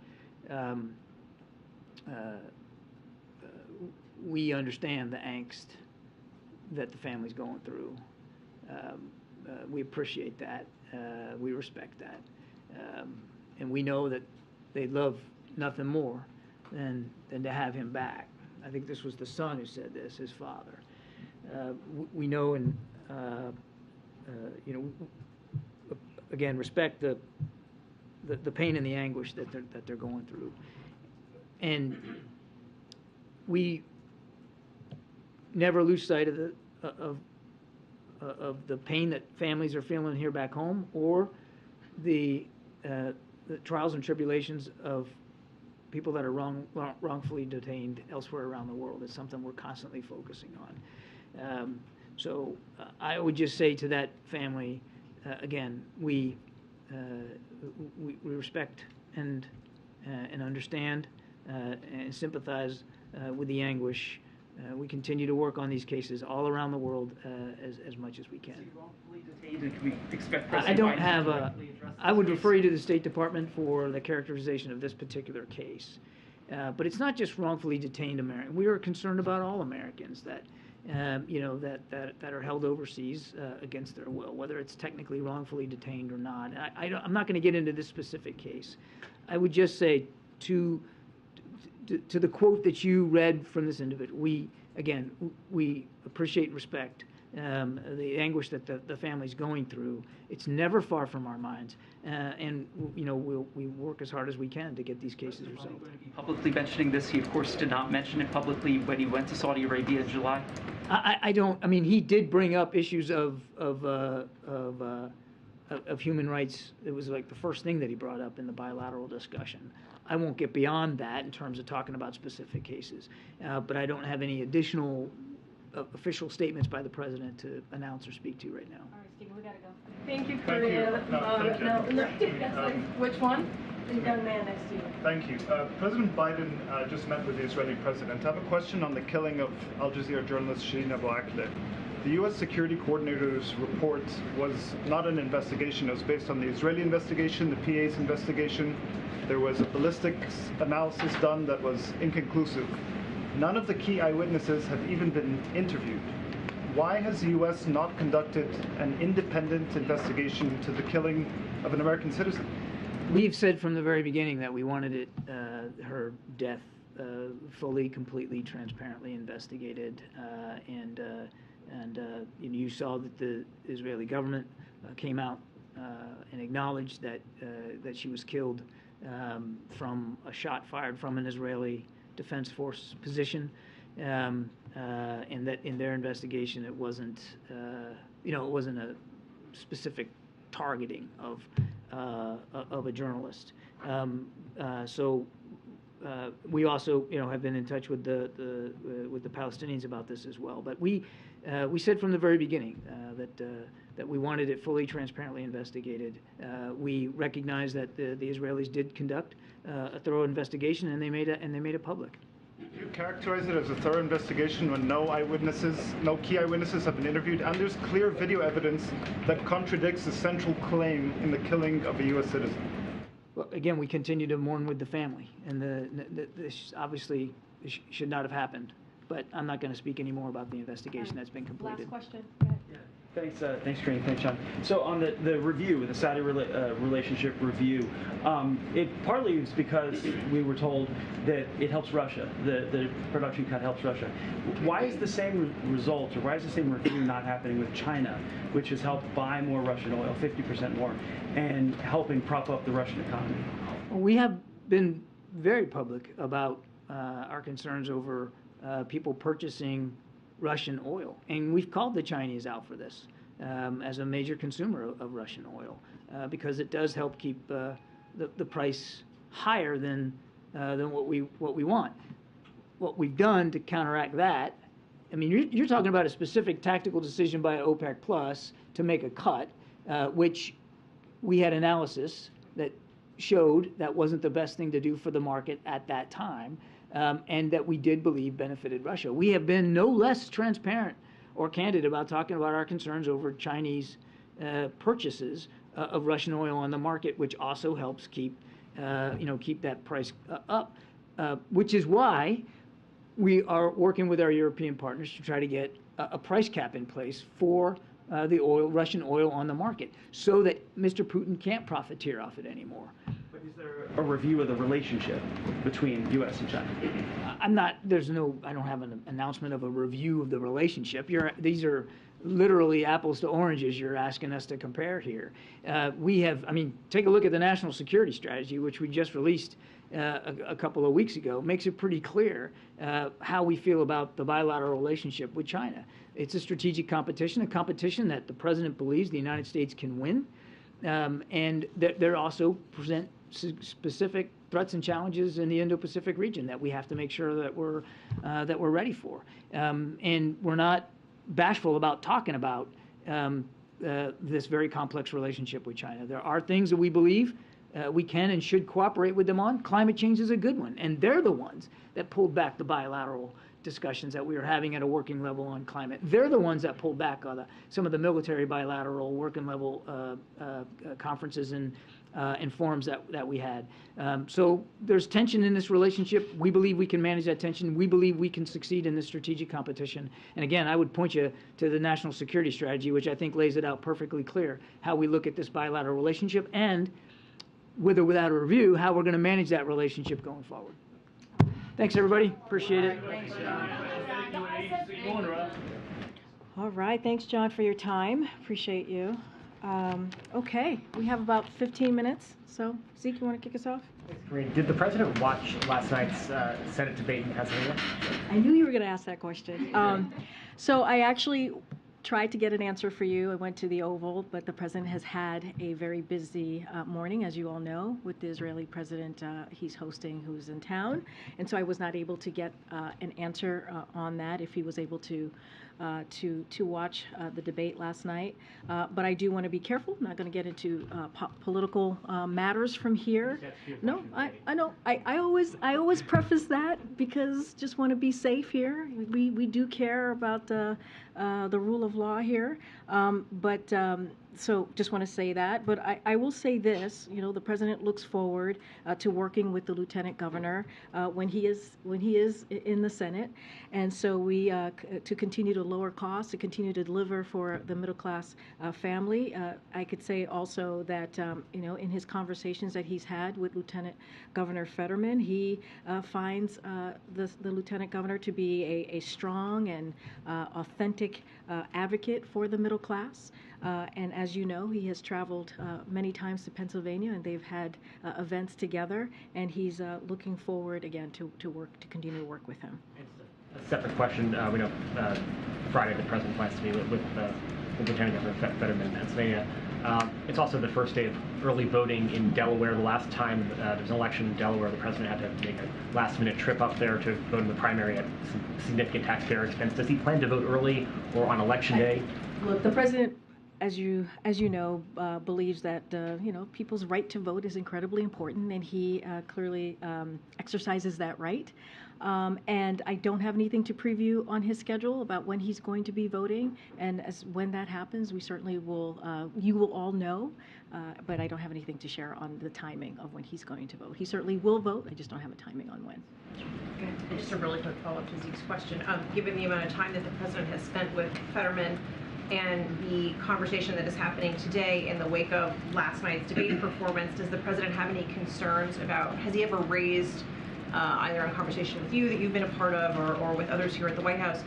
we understand the angst that the family's going through. We appreciate that. We respect that. And we know that they'd love nothing more than to have him back. I think this was the son who said this, his father. We know and, again, respect the pain and the anguish that they're going through. And we never lose sight of the pain that families are feeling here back home, or the trials and tribulations of people that are wrongfully detained elsewhere around the world. It's something we're constantly focusing on. So I would just say to that family, again, we respect and understand and sympathize with the anguish We continue to work on these cases all around the world as much as we can.
Can we expect
I don't
Biden
have
to
a.
directly address
I would
this
refer you to the State Department for the characterization of this particular case. But it's not just wrongfully detained Americans. We are concerned about all Americans that, that are held overseas against their will, whether it's technically wrongfully detained or not. I'm not going to get into this specific case. I would just say to the quote that you read from this individual, we appreciate and respect the anguish that the family's going through. It's never far from our minds, and we work as hard as we can to get these cases resolved.
Publicly mentioning this, he of course did not mention it publicly when he went to Saudi Arabia in July.
I don't. I mean, he did bring up issues of human rights. It was like the first thing that he brought up in the bilateral discussion. I won't get beyond that in terms of talking about specific cases, but I don't have any additional official statements by the president to announce or speak to right now.
All right, Stephen, we gotta go. Thank you, Karine. Which one? The young man next to you.
Thank you. President Biden just met with the Israeli president. I have a question on the killing of Al Jazeera journalist Shirin Abu Akleh. The U.S. Security Coordinator's report was not an investigation. It was based on the Israeli investigation, the PA's investigation. There was a ballistics analysis done that was inconclusive. None of the key eyewitnesses have even been interviewed. Why has the U.S. not conducted an independent investigation into the killing of an American citizen?
We've said from the very beginning that we wanted her death fully, completely, transparently investigated, and you saw that the Israeli government came out and acknowledged that she was killed from a shot fired from an Israeli Defense Force position, and that in their investigation it wasn't a specific targeting of a journalist. So we also have been in touch with the Palestinians about this as well. But we said from the very beginning that we wanted it fully, transparently investigated. We recognize that the Israelis did conduct a thorough investigation, and they made it public.
Do you characterize it as a thorough investigation when no key eyewitnesses have been interviewed, and there's clear video evidence that contradicts the central claim in the killing of a U.S. citizen?
Well, again, we continue to mourn with the family, and this obviously should not have happened. But I'm not going to speak any more about the investigation that's been completed.
Last question.
Thanks, Karine. Thanks, John. So on the review, the Saudi relationship review, it partly is because we were told that it helps Russia. The production cut helps Russia. Why is the same result, or why is the same review not happening with China, which has helped buy more Russian oil, 50% more, and helping prop up the Russian economy?
We have been very public about our concerns over people purchasing Russian oil, and we've called the Chinese out for this as a major consumer of Russian oil because it does help keep the price higher than what we want. What we've done to counteract that, I mean, you're talking about a specific tactical decision by OPEC Plus to make a cut, which we had analysis that showed that wasn't the best thing to do for the market at that time. And that we did believe benefited Russia. We have been no less transparent or candid about talking about our concerns over Chinese purchases of Russian oil on the market, which also helps keep that price up. Which is why we are working with our European partners to try to get a price cap in place for the Russian oil on the market, so that Mr. Putin can't profiteer off it anymore.
Is there a review of the relationship between U.S. and China?
I don't have an announcement of a review of the relationship. These are literally apples to oranges you're asking us to compare here. Take a look at the national security strategy, which we just released a couple of weeks ago. Makes it pretty clear how we feel about the bilateral relationship with China. It's a strategic competition, a competition that the president believes the United States can win, and they're also present specific threats and challenges in the Indo-Pacific region that we have to make sure that we're ready for, and we're not bashful about talking about this very complex relationship with China. There are things that we believe we can and should cooperate with them on. Climate change is a good one, and they're the ones that pulled back the bilateral discussions that we were having at a working level on climate. They're the ones that pulled back on some of the military bilateral working level conferences and forums that we had. So there's tension in this relationship. We believe we can manage that tension. We believe we can succeed in this strategic competition. And again, I would point you to the national security strategy, which I think lays it out perfectly clear, how we look at this bilateral relationship and, with or without a review, how we're going to manage that relationship going forward. Thanks, everybody. Appreciate it.
Thanks, John. All right. Thanks, John, for your time. Appreciate you. Okay. We have about 15 minutes. So, Zeke, you want to kick us off?
Karine, did the president watch last night's Senate debate in Pennsylvania?
I knew you were going to ask that question. So I actually tried to get an answer for you. I went to the Oval, but the president has had a very busy morning, as you all know, with the Israeli president he's hosting, who's in town. And so I was not able to get an answer on that, if he was able to watch the debate last night. But I do want to be careful. I'm not going to get into political matters from here. No, I know. I always preface that because just want to be safe here. We do care about the rule of law here. So just want to say that. But I will say this, the president looks forward to working with the lieutenant governor when he is in the Senate. And so we, to continue to lower costs, to continue to deliver for the middle class family. I could say also that, in his conversations that he's had with Lieutenant Governor Fetterman, he finds the lieutenant governor to be a strong and authentic advocate for the middle class. And as you know, he has traveled many times to Pennsylvania, and they've had events together. And he's looking forward again to continue to work with him.
A separate question. We know Friday the president plans to meet with Lieutenant Governor Fetterman in Pennsylvania. It's also the first day of early voting in Delaware. The last time there was an election in Delaware, the president had to make a last-minute trip up there to vote in the primary at significant taxpayer expense. Does he plan to vote early or on election day?
Look, the president, as you know, believes that people's right to vote is incredibly important, and he clearly exercises that right. And I don't have anything to preview on his schedule about when he's going to be voting. And when that happens, we certainly will. You will all know. But I don't have anything to share on the timing of when he's going to vote. He certainly will vote. I just don't have a timing on when.
Okay. And just a really quick follow-up to Zeke's question. Given the amount of time that the president has spent with Fetterman, and the conversation that is happening today in the wake of last night's debate performance, does the president have any concerns about, has he ever raised, either in conversation with you that you've been a part of or with others here at the White House,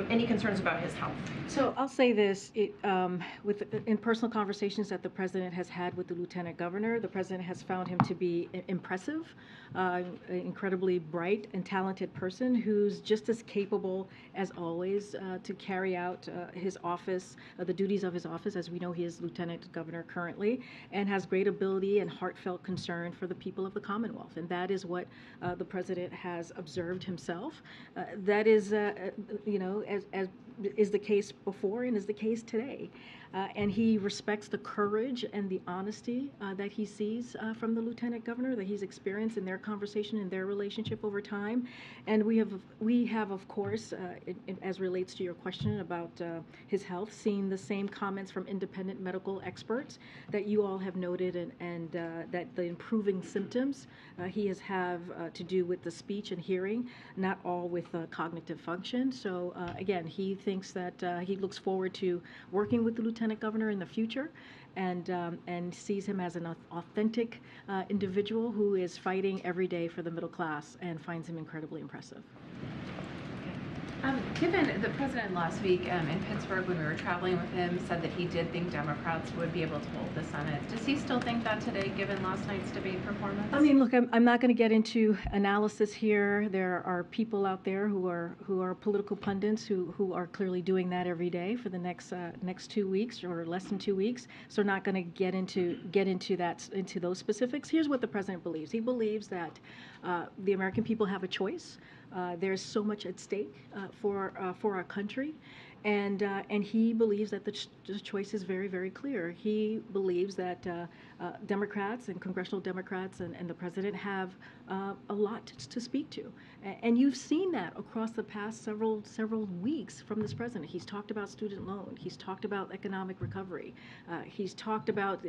any concerns about his health?
So I'll say this, in personal conversations that the president has had with the lieutenant governor, the president has found him to be impressive, an incredibly bright and talented person who's just as capable as always to carry out his office, the duties of his office. As we know, he is lieutenant governor currently, and has great ability and heartfelt concern for the people of the Commonwealth. And that is what the president has observed himself. That is, as is the case before and is the case today. And he respects the courage and the honesty that he sees from the lieutenant governor, that he's experienced in their conversation and their relationship over time. And we have of course, as relates to your question about his health, seen the same comments from independent medical experts that you all have noted, and that the improving symptoms he has to do with the speech and hearing, not all with cognitive function. So again, he thinks that he looks forward to working with the lieutenant governor in the future, and sees him as an authentic individual who is fighting every day for the middle class, and finds him incredibly impressive.
Given the president last week in Pittsburgh, when we were traveling with him, said that he did think Democrats would be able to hold the Senate. Does he still think that today, given last night's debate performance?
I mean, look, I'm not going to get into analysis here. There are people out there who are political pundits who are clearly doing that every day for the next 2 weeks or less than 2 weeks. So not going to get into those specifics. Here's what the president believes. He believes that the American people have a choice There's so much at stake for our country. And he believes that the choice is very, very clear. He believes that Democrats and congressional Democrats and the president have a lot to speak to. And you've seen that across the past several weeks from this president. He's talked about student loan. He's talked about economic recovery. He's talked about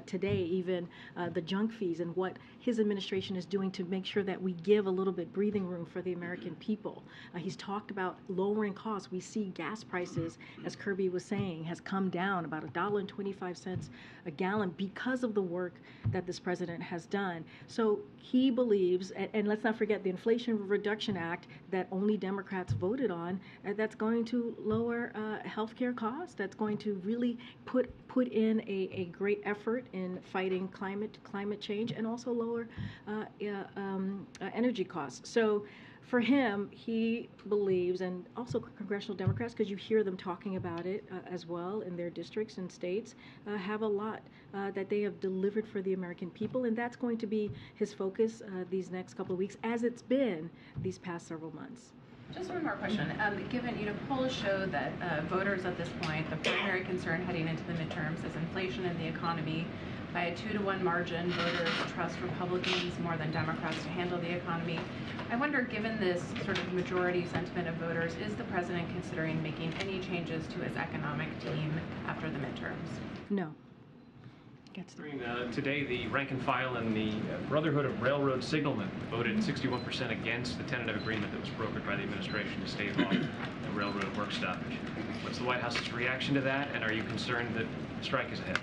today even the junk fees and what his administration is doing to make sure that we give a little bit breathing room for the American people. He's talked about lowering costs. We see gas prices, as Kirby was saying, has come down about $1.25 a gallon because of the work that this president has done. So he believes, and let's not forget the Inflation Reduction Act that only Democrats voted on, that's going to lower healthcare costs, that's going to really put in a great effort in fighting climate change and also lower energy costs. So for him, he believes, and also congressional Democrats, because you hear them talking about it as well in their districts and states, have a lot that they have delivered for the American people, and that's going to be his focus these next couple of weeks, as it's been these past several months.
Just one more question. Given, polls show that voters at this point, the primary concern heading into the midterms is inflation and the economy. By a 2-to-1 margin, voters trust Republicans more than Democrats to handle the economy. I wonder, given this sort of majority sentiment of voters, is the president considering making any changes to his economic team after the midterms?
No.
Today, the rank and file and the Brotherhood of Railroad Signalmen voted 61% against the tentative agreement that was brokered by the administration to stave off the railroad work stoppage. What's the White House's reaction to that, and are you concerned that the strike is ahead?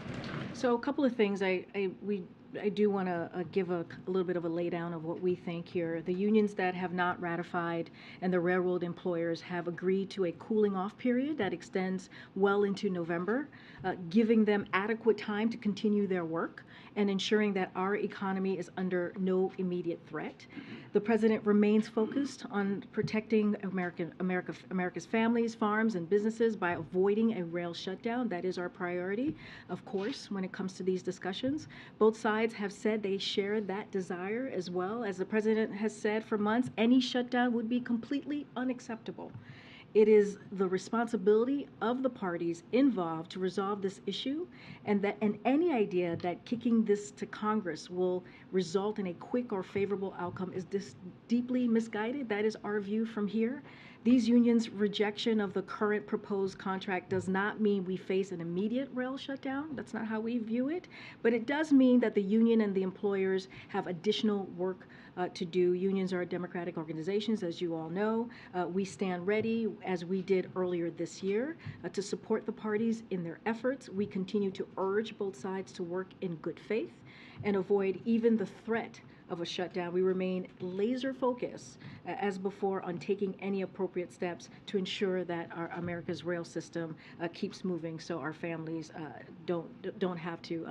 So a couple of things. I do want to give a little bit of a laydown of what we think here. The unions that have not ratified and the railroad employers have agreed to a cooling off period that extends well into November, giving them adequate time to continue their work and ensuring that our economy is under no immediate threat. The president remains focused on protecting America's families, farms, and businesses by avoiding a rail shutdown. That is our priority, of course, when it comes to these discussions. Both sides have said they share that desire as well. As the president has said for months, any shutdown would be completely unacceptable. It is the responsibility of the parties involved to resolve this issue, and any idea that kicking this to Congress will result in a quick or favorable outcome is deeply misguided. That is our view from here. These unions' rejection of the current proposed contract does not mean we face an immediate rail shutdown. That's not how we view it. But it does mean that the union and the employers have additional work to do. Unions are democratic organizations, as you all know. We stand ready, as we did earlier this year, to support the parties in their efforts. We continue to urge both sides to work in good faith and avoid even the threat of a shutdown. We remain laser focused, as before, on taking any appropriate steps to ensure that our America's rail system keeps moving, so our families don't have to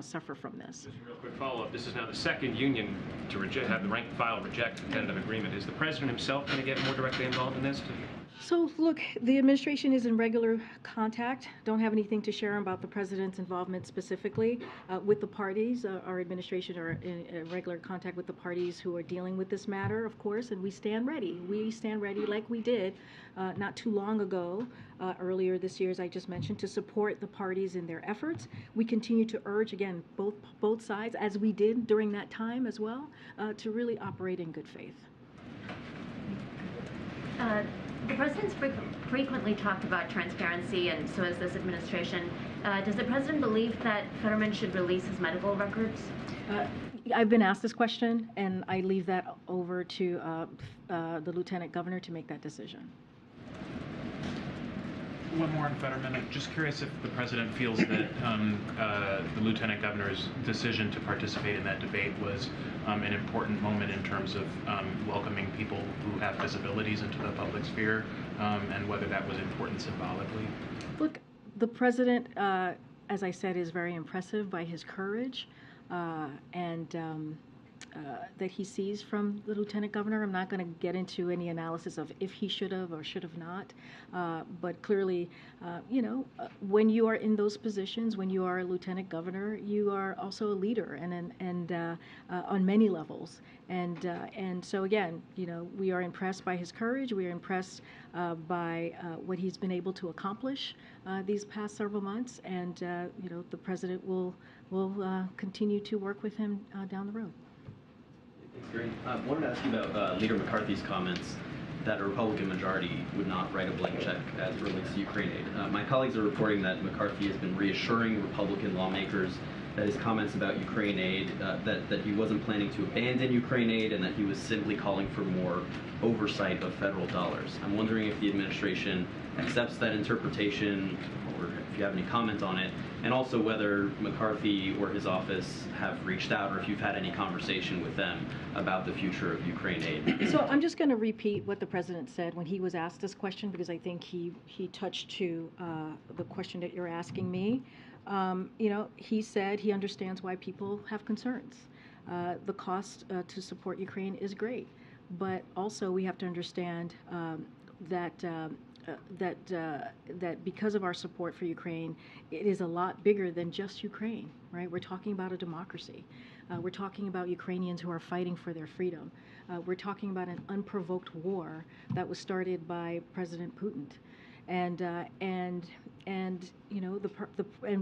suffer from this.
Just a real quick follow-up. This is now the second union to have the rank and file reject the tentative agreement. Is the president himself going to get more directly involved in this?
So, look, the administration is in regular contact. Don't have anything to share about the president's involvement specifically with the parties. Our administration are in regular contact with the parties who are dealing with this matter, of course, and we stand ready. We stand ready like we did not too long ago, earlier this year, as I just mentioned, to support the parties in their efforts. We continue to urge, again, both sides, as we did during that time as well, to really operate in good faith.
The president's frequently talked about transparency, and so has this administration. Does the president believe that Fetterman should release his medical records?
I've been asked this question, and I leave that over to the lieutenant governor to make that decision.
One more on Fetterman. I'm just curious if the president feels that the lieutenant governor's decision to participate in that debate was an important moment in terms of welcoming people who have disabilities into the public sphere, and whether that was important symbolically.
Look, the president, as I said, is very impressive by his courage and he sees from the lieutenant governor. I'm not going to get into any analysis of if he should have or should have not, but clearly, when you are in those positions, when you are a lieutenant governor, you are also a leader, and on many levels. And so again, we are impressed by his courage. We are impressed by what he's been able to accomplish these past several months, and the president will continue to work with him down the road.
Thanks, Karine. I wanted to ask you about Leader McCarthy's comments that a Republican majority would not write a blank check as it relates to Ukraine aid. My colleagues are reporting that McCarthy has been reassuring Republican lawmakers that his comments about Ukraine aid, that he wasn't planning to abandon Ukraine aid and that he was simply calling for more oversight of federal dollars. I'm wondering if the administration accepts that interpretation, or if you have any comment on it, and also whether McCarthy or his office have reached out, or if you've had any conversation with them about the future of Ukraine aid.
So I'm just going to repeat what the president said when he was asked this question, because I think he touched to the question that you're asking me. He said he understands why people have concerns. The cost to support Ukraine is great, but also we have to understand that because of our support for Ukraine, it is a lot bigger than just Ukraine, right? We're talking about a democracy. We're talking about Ukrainians who are fighting for their freedom. We're talking about an unprovoked war that was started by President Putin. And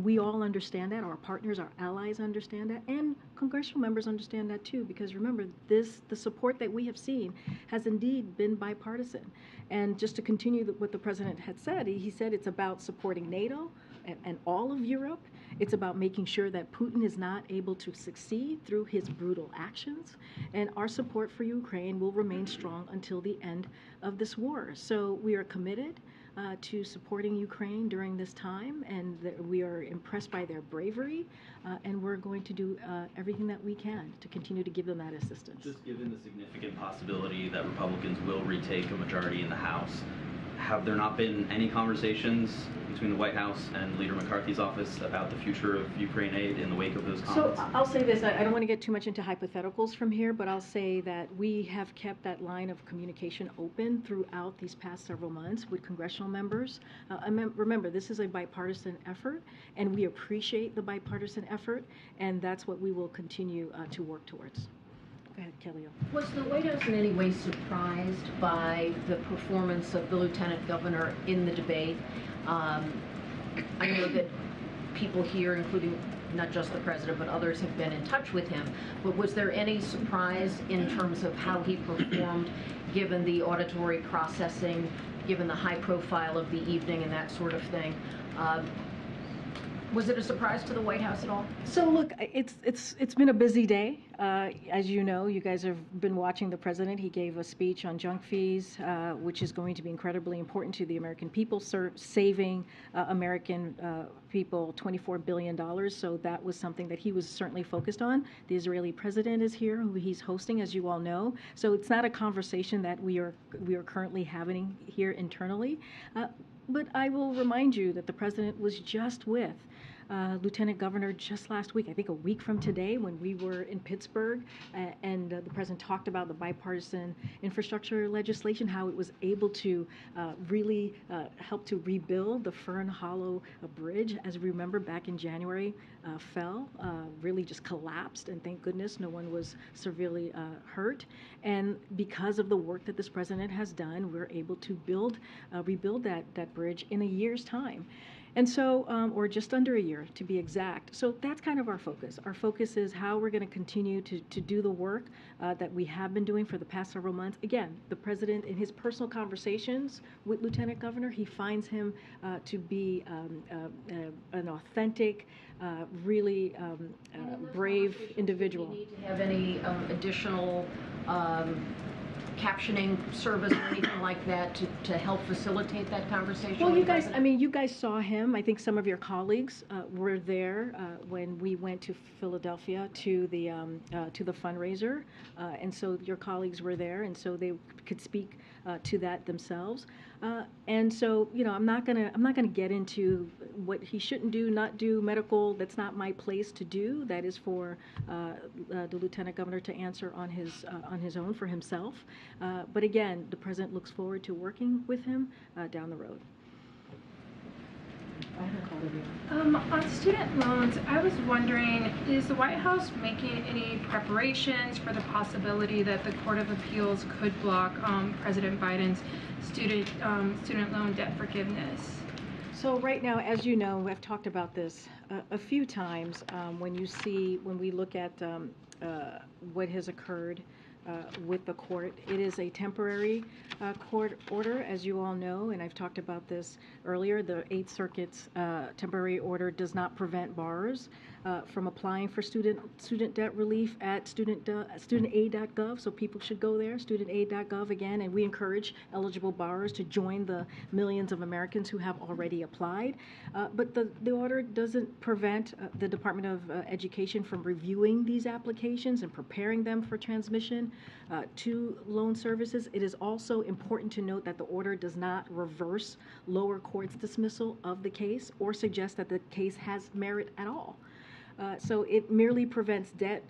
we all understand that. Our partners, our allies understand that, and congressional members understand that too. Because remember, the support that we have seen has indeed been bipartisan. And just to continue what the president had said, he said it's about supporting NATO and all of Europe. It's about making sure that Putin is not able to succeed through his brutal actions. And our support for Ukraine will remain strong until the end of this war. So we are committed to supporting Ukraine during this time, and we are impressed by their bravery, and we're going to do everything that we can to continue to give them that assistance.
Just given the significant possibility that Republicans will retake a majority in the House, have there not been any conversations between the White House and Leader McCarthy's office about the future of Ukraine aid in the wake of those comments?
So I'll say this, I don't want to get too much into hypotheticals from here, but I'll say that we have kept that line of communication open throughout these past several months with congressional members. Remember, this is a bipartisan effort, and we appreciate the bipartisan effort, and that's what we will continue to work towards. Go ahead, Kelly.
Was the White House in any way surprised by the performance of the lieutenant governor in the debate? I know that people here, including not just the president, but others have been in touch with him. But was there any surprise in terms of how he performed, given the auditory processing, given the high profile of the evening and that sort of thing? Was it a surprise to the White House at all?
So look, it's been a busy day. As you know, you guys have been watching the president. He gave a speech on junk fees, which is going to be incredibly important to the American people, saving American people $24 billion. So that was something that he was certainly focused on. The Israeli president is here, who he's hosting, as you all know. So it's not a conversation that we are currently having here internally. But I will remind you that the president was just with Lieutenant Governor just last week, I think a week from today, when we were in Pittsburgh, and the president talked about the bipartisan infrastructure legislation, how it was able to really help to rebuild the Fern Hollow Bridge. As we remember, back in January, fell, really just collapsed, and thank goodness no one was severely hurt. And because of the work that this president has done, we're able to rebuild that bridge in a year's time. And so, or just under a year to be exact. So that's kind of our focus. Our focus is how we're going to continue to do the work that we have been doing for the past several months. Again, the president, in his personal conversations with Lieutenant Governor, he finds him to be an authentic, really brave individual.
Do you need to have any additional captioning service or anything like that to help facilitate that conversation?
Well, you guys saw him. I think some of your colleagues were there when we went to Philadelphia to the fundraiser, and so your colleagues were there, and so they could speak to that themselves. And so, I'm not gonna get into what he shouldn't do, not do medical. That's not my place to do. That is for the Lieutenant Governor to answer on his own for himself. But again, the President looks forward to working with him down the road.
On student loans, I was wondering, is the White House making any preparations for the possibility that the Court of Appeals could block President Biden's student loan debt forgiveness?
So right now, as you know, I've talked about this a few times. When we look at what has occurred with the court, it is a temporary court order, as you all know, and I've talked about this earlier. The Eighth Circuit's temporary order does not prevent borrowers from applying for student debt relief at studentaid.gov, so people should go there, studentaid.gov again, and we encourage eligible borrowers to join the millions of Americans who have already applied. But the order doesn't prevent the Department of Education from reviewing these applications and preparing them for transmission to loan services. It is also important to note that the order does not reverse lower court's dismissal of the case or suggest that the case has merit at all. So it merely prevents debt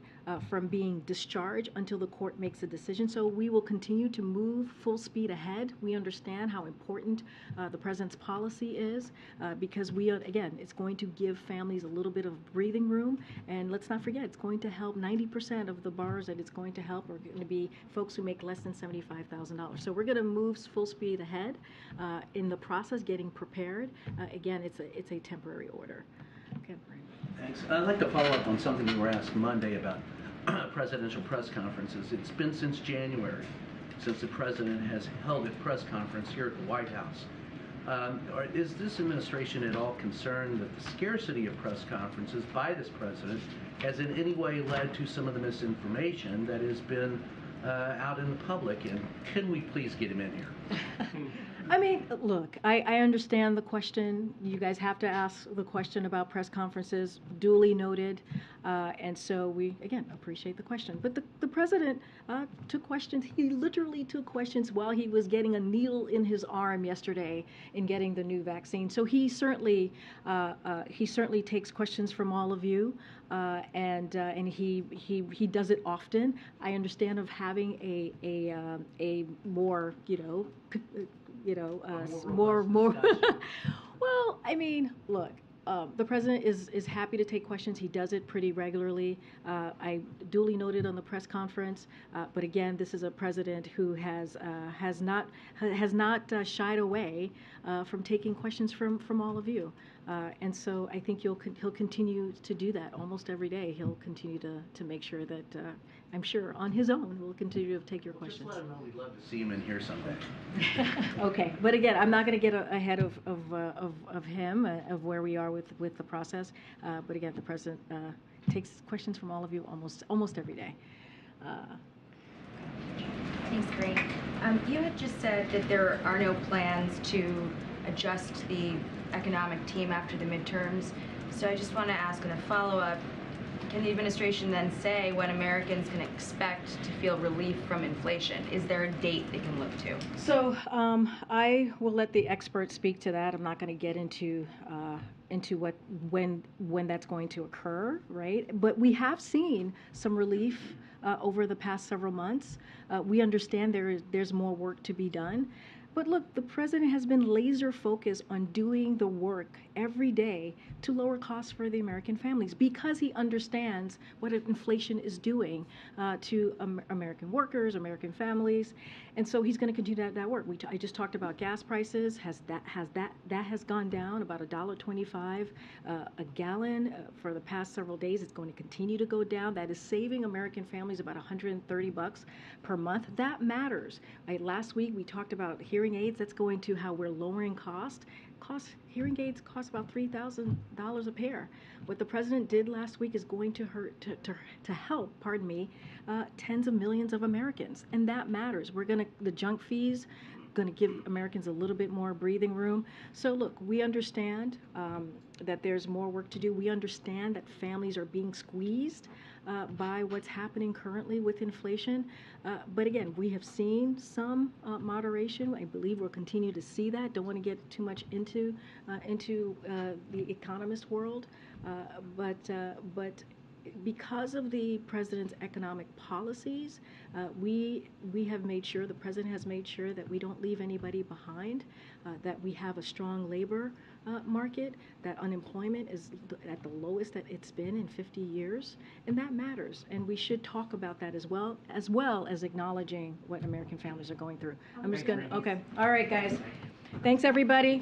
from being discharged until the court makes a decision. So we will continue to move full speed ahead. We understand how important the President's policy is because again, it's going to give families a little bit of breathing room. And let's not forget, it's going to help 90% of the borrowers that it's going to help are going to be folks who make less than $75,000. So we're going to move full speed ahead in the process, getting prepared. Again, it's a temporary order. Okay.
Thanks. I'd like to follow up on something you were asked Monday about presidential press conferences. It's been since January since the President has held a press conference here at the White House. Is this administration at all concerned that the scarcity of press conferences by this President has in any way led to some of the misinformation that has been out in the public? And can we please get him in here?
I mean, look, I understand the question. You guys have to ask the question about press conferences, duly noted. And so we, again, appreciate the question. But the President took questions. He literally took questions while he was getting a needle in his arm yesterday in getting the new vaccine. So he certainly takes questions from all of you. And he does it often. I understand of having a more, more. Well, I mean, look, the President is happy to take questions. He does it pretty regularly. I duly noted on the press conference. But again, this is a President who has not shied away from taking questions from all of you. And so I think he'll continue to do that almost every day. He'll continue to make sure that I'm sure on his own will continue to take your questions.
Just let him know we'd love to see him in here someday.
Okay, but again, I'm not going to get ahead of him of where we are with the process. But again, the President takes questions from all of you almost every day.
Thanks, Karine. You had just said that there are no plans to adjust the economic team after the midterms. So I just want to ask in a follow-up, can the administration then say when Americans can expect to feel relief from inflation? Is there a date they can look to?
So I will let the experts speak to that. I'm not going to get into when that's going to occur, right? But we have seen some relief over the past several months. We understand there's more work to be done. But look, the President has been laser focused on doing the work every day to lower costs for the American families because he understands what inflation is doing to American workers, American families. And so he's going to continue that work. I just talked about gas prices. That has gone down about $1.25 a gallon for the past several days. It's going to continue to go down. That is saving American families about $130 per month. That matters. Last week we talked about hearing aids. That's going to how we're lowering cost. Hearing aids cost about $3,000 a pair. What the President did last week is going to help, tens of millions of Americans, and that matters. The junk fees going to give Americans a little bit more breathing room. So look, we understand that there's more work to do. We understand that families are being squeezed by what's happening currently with inflation. But again, we have seen some moderation. I believe we'll continue to see that. Don't want to get too much into the economist world, but because of the president's economic policies, we have made sure, the president has made sure that we don't leave anybody behind, that we have a strong labor market, that unemployment is at the lowest that it's been in 50 years, and that matters. And we should talk about that as well as acknowledging what American families are going through. I'm just going to, okay. All right, guys. Thanks, everybody.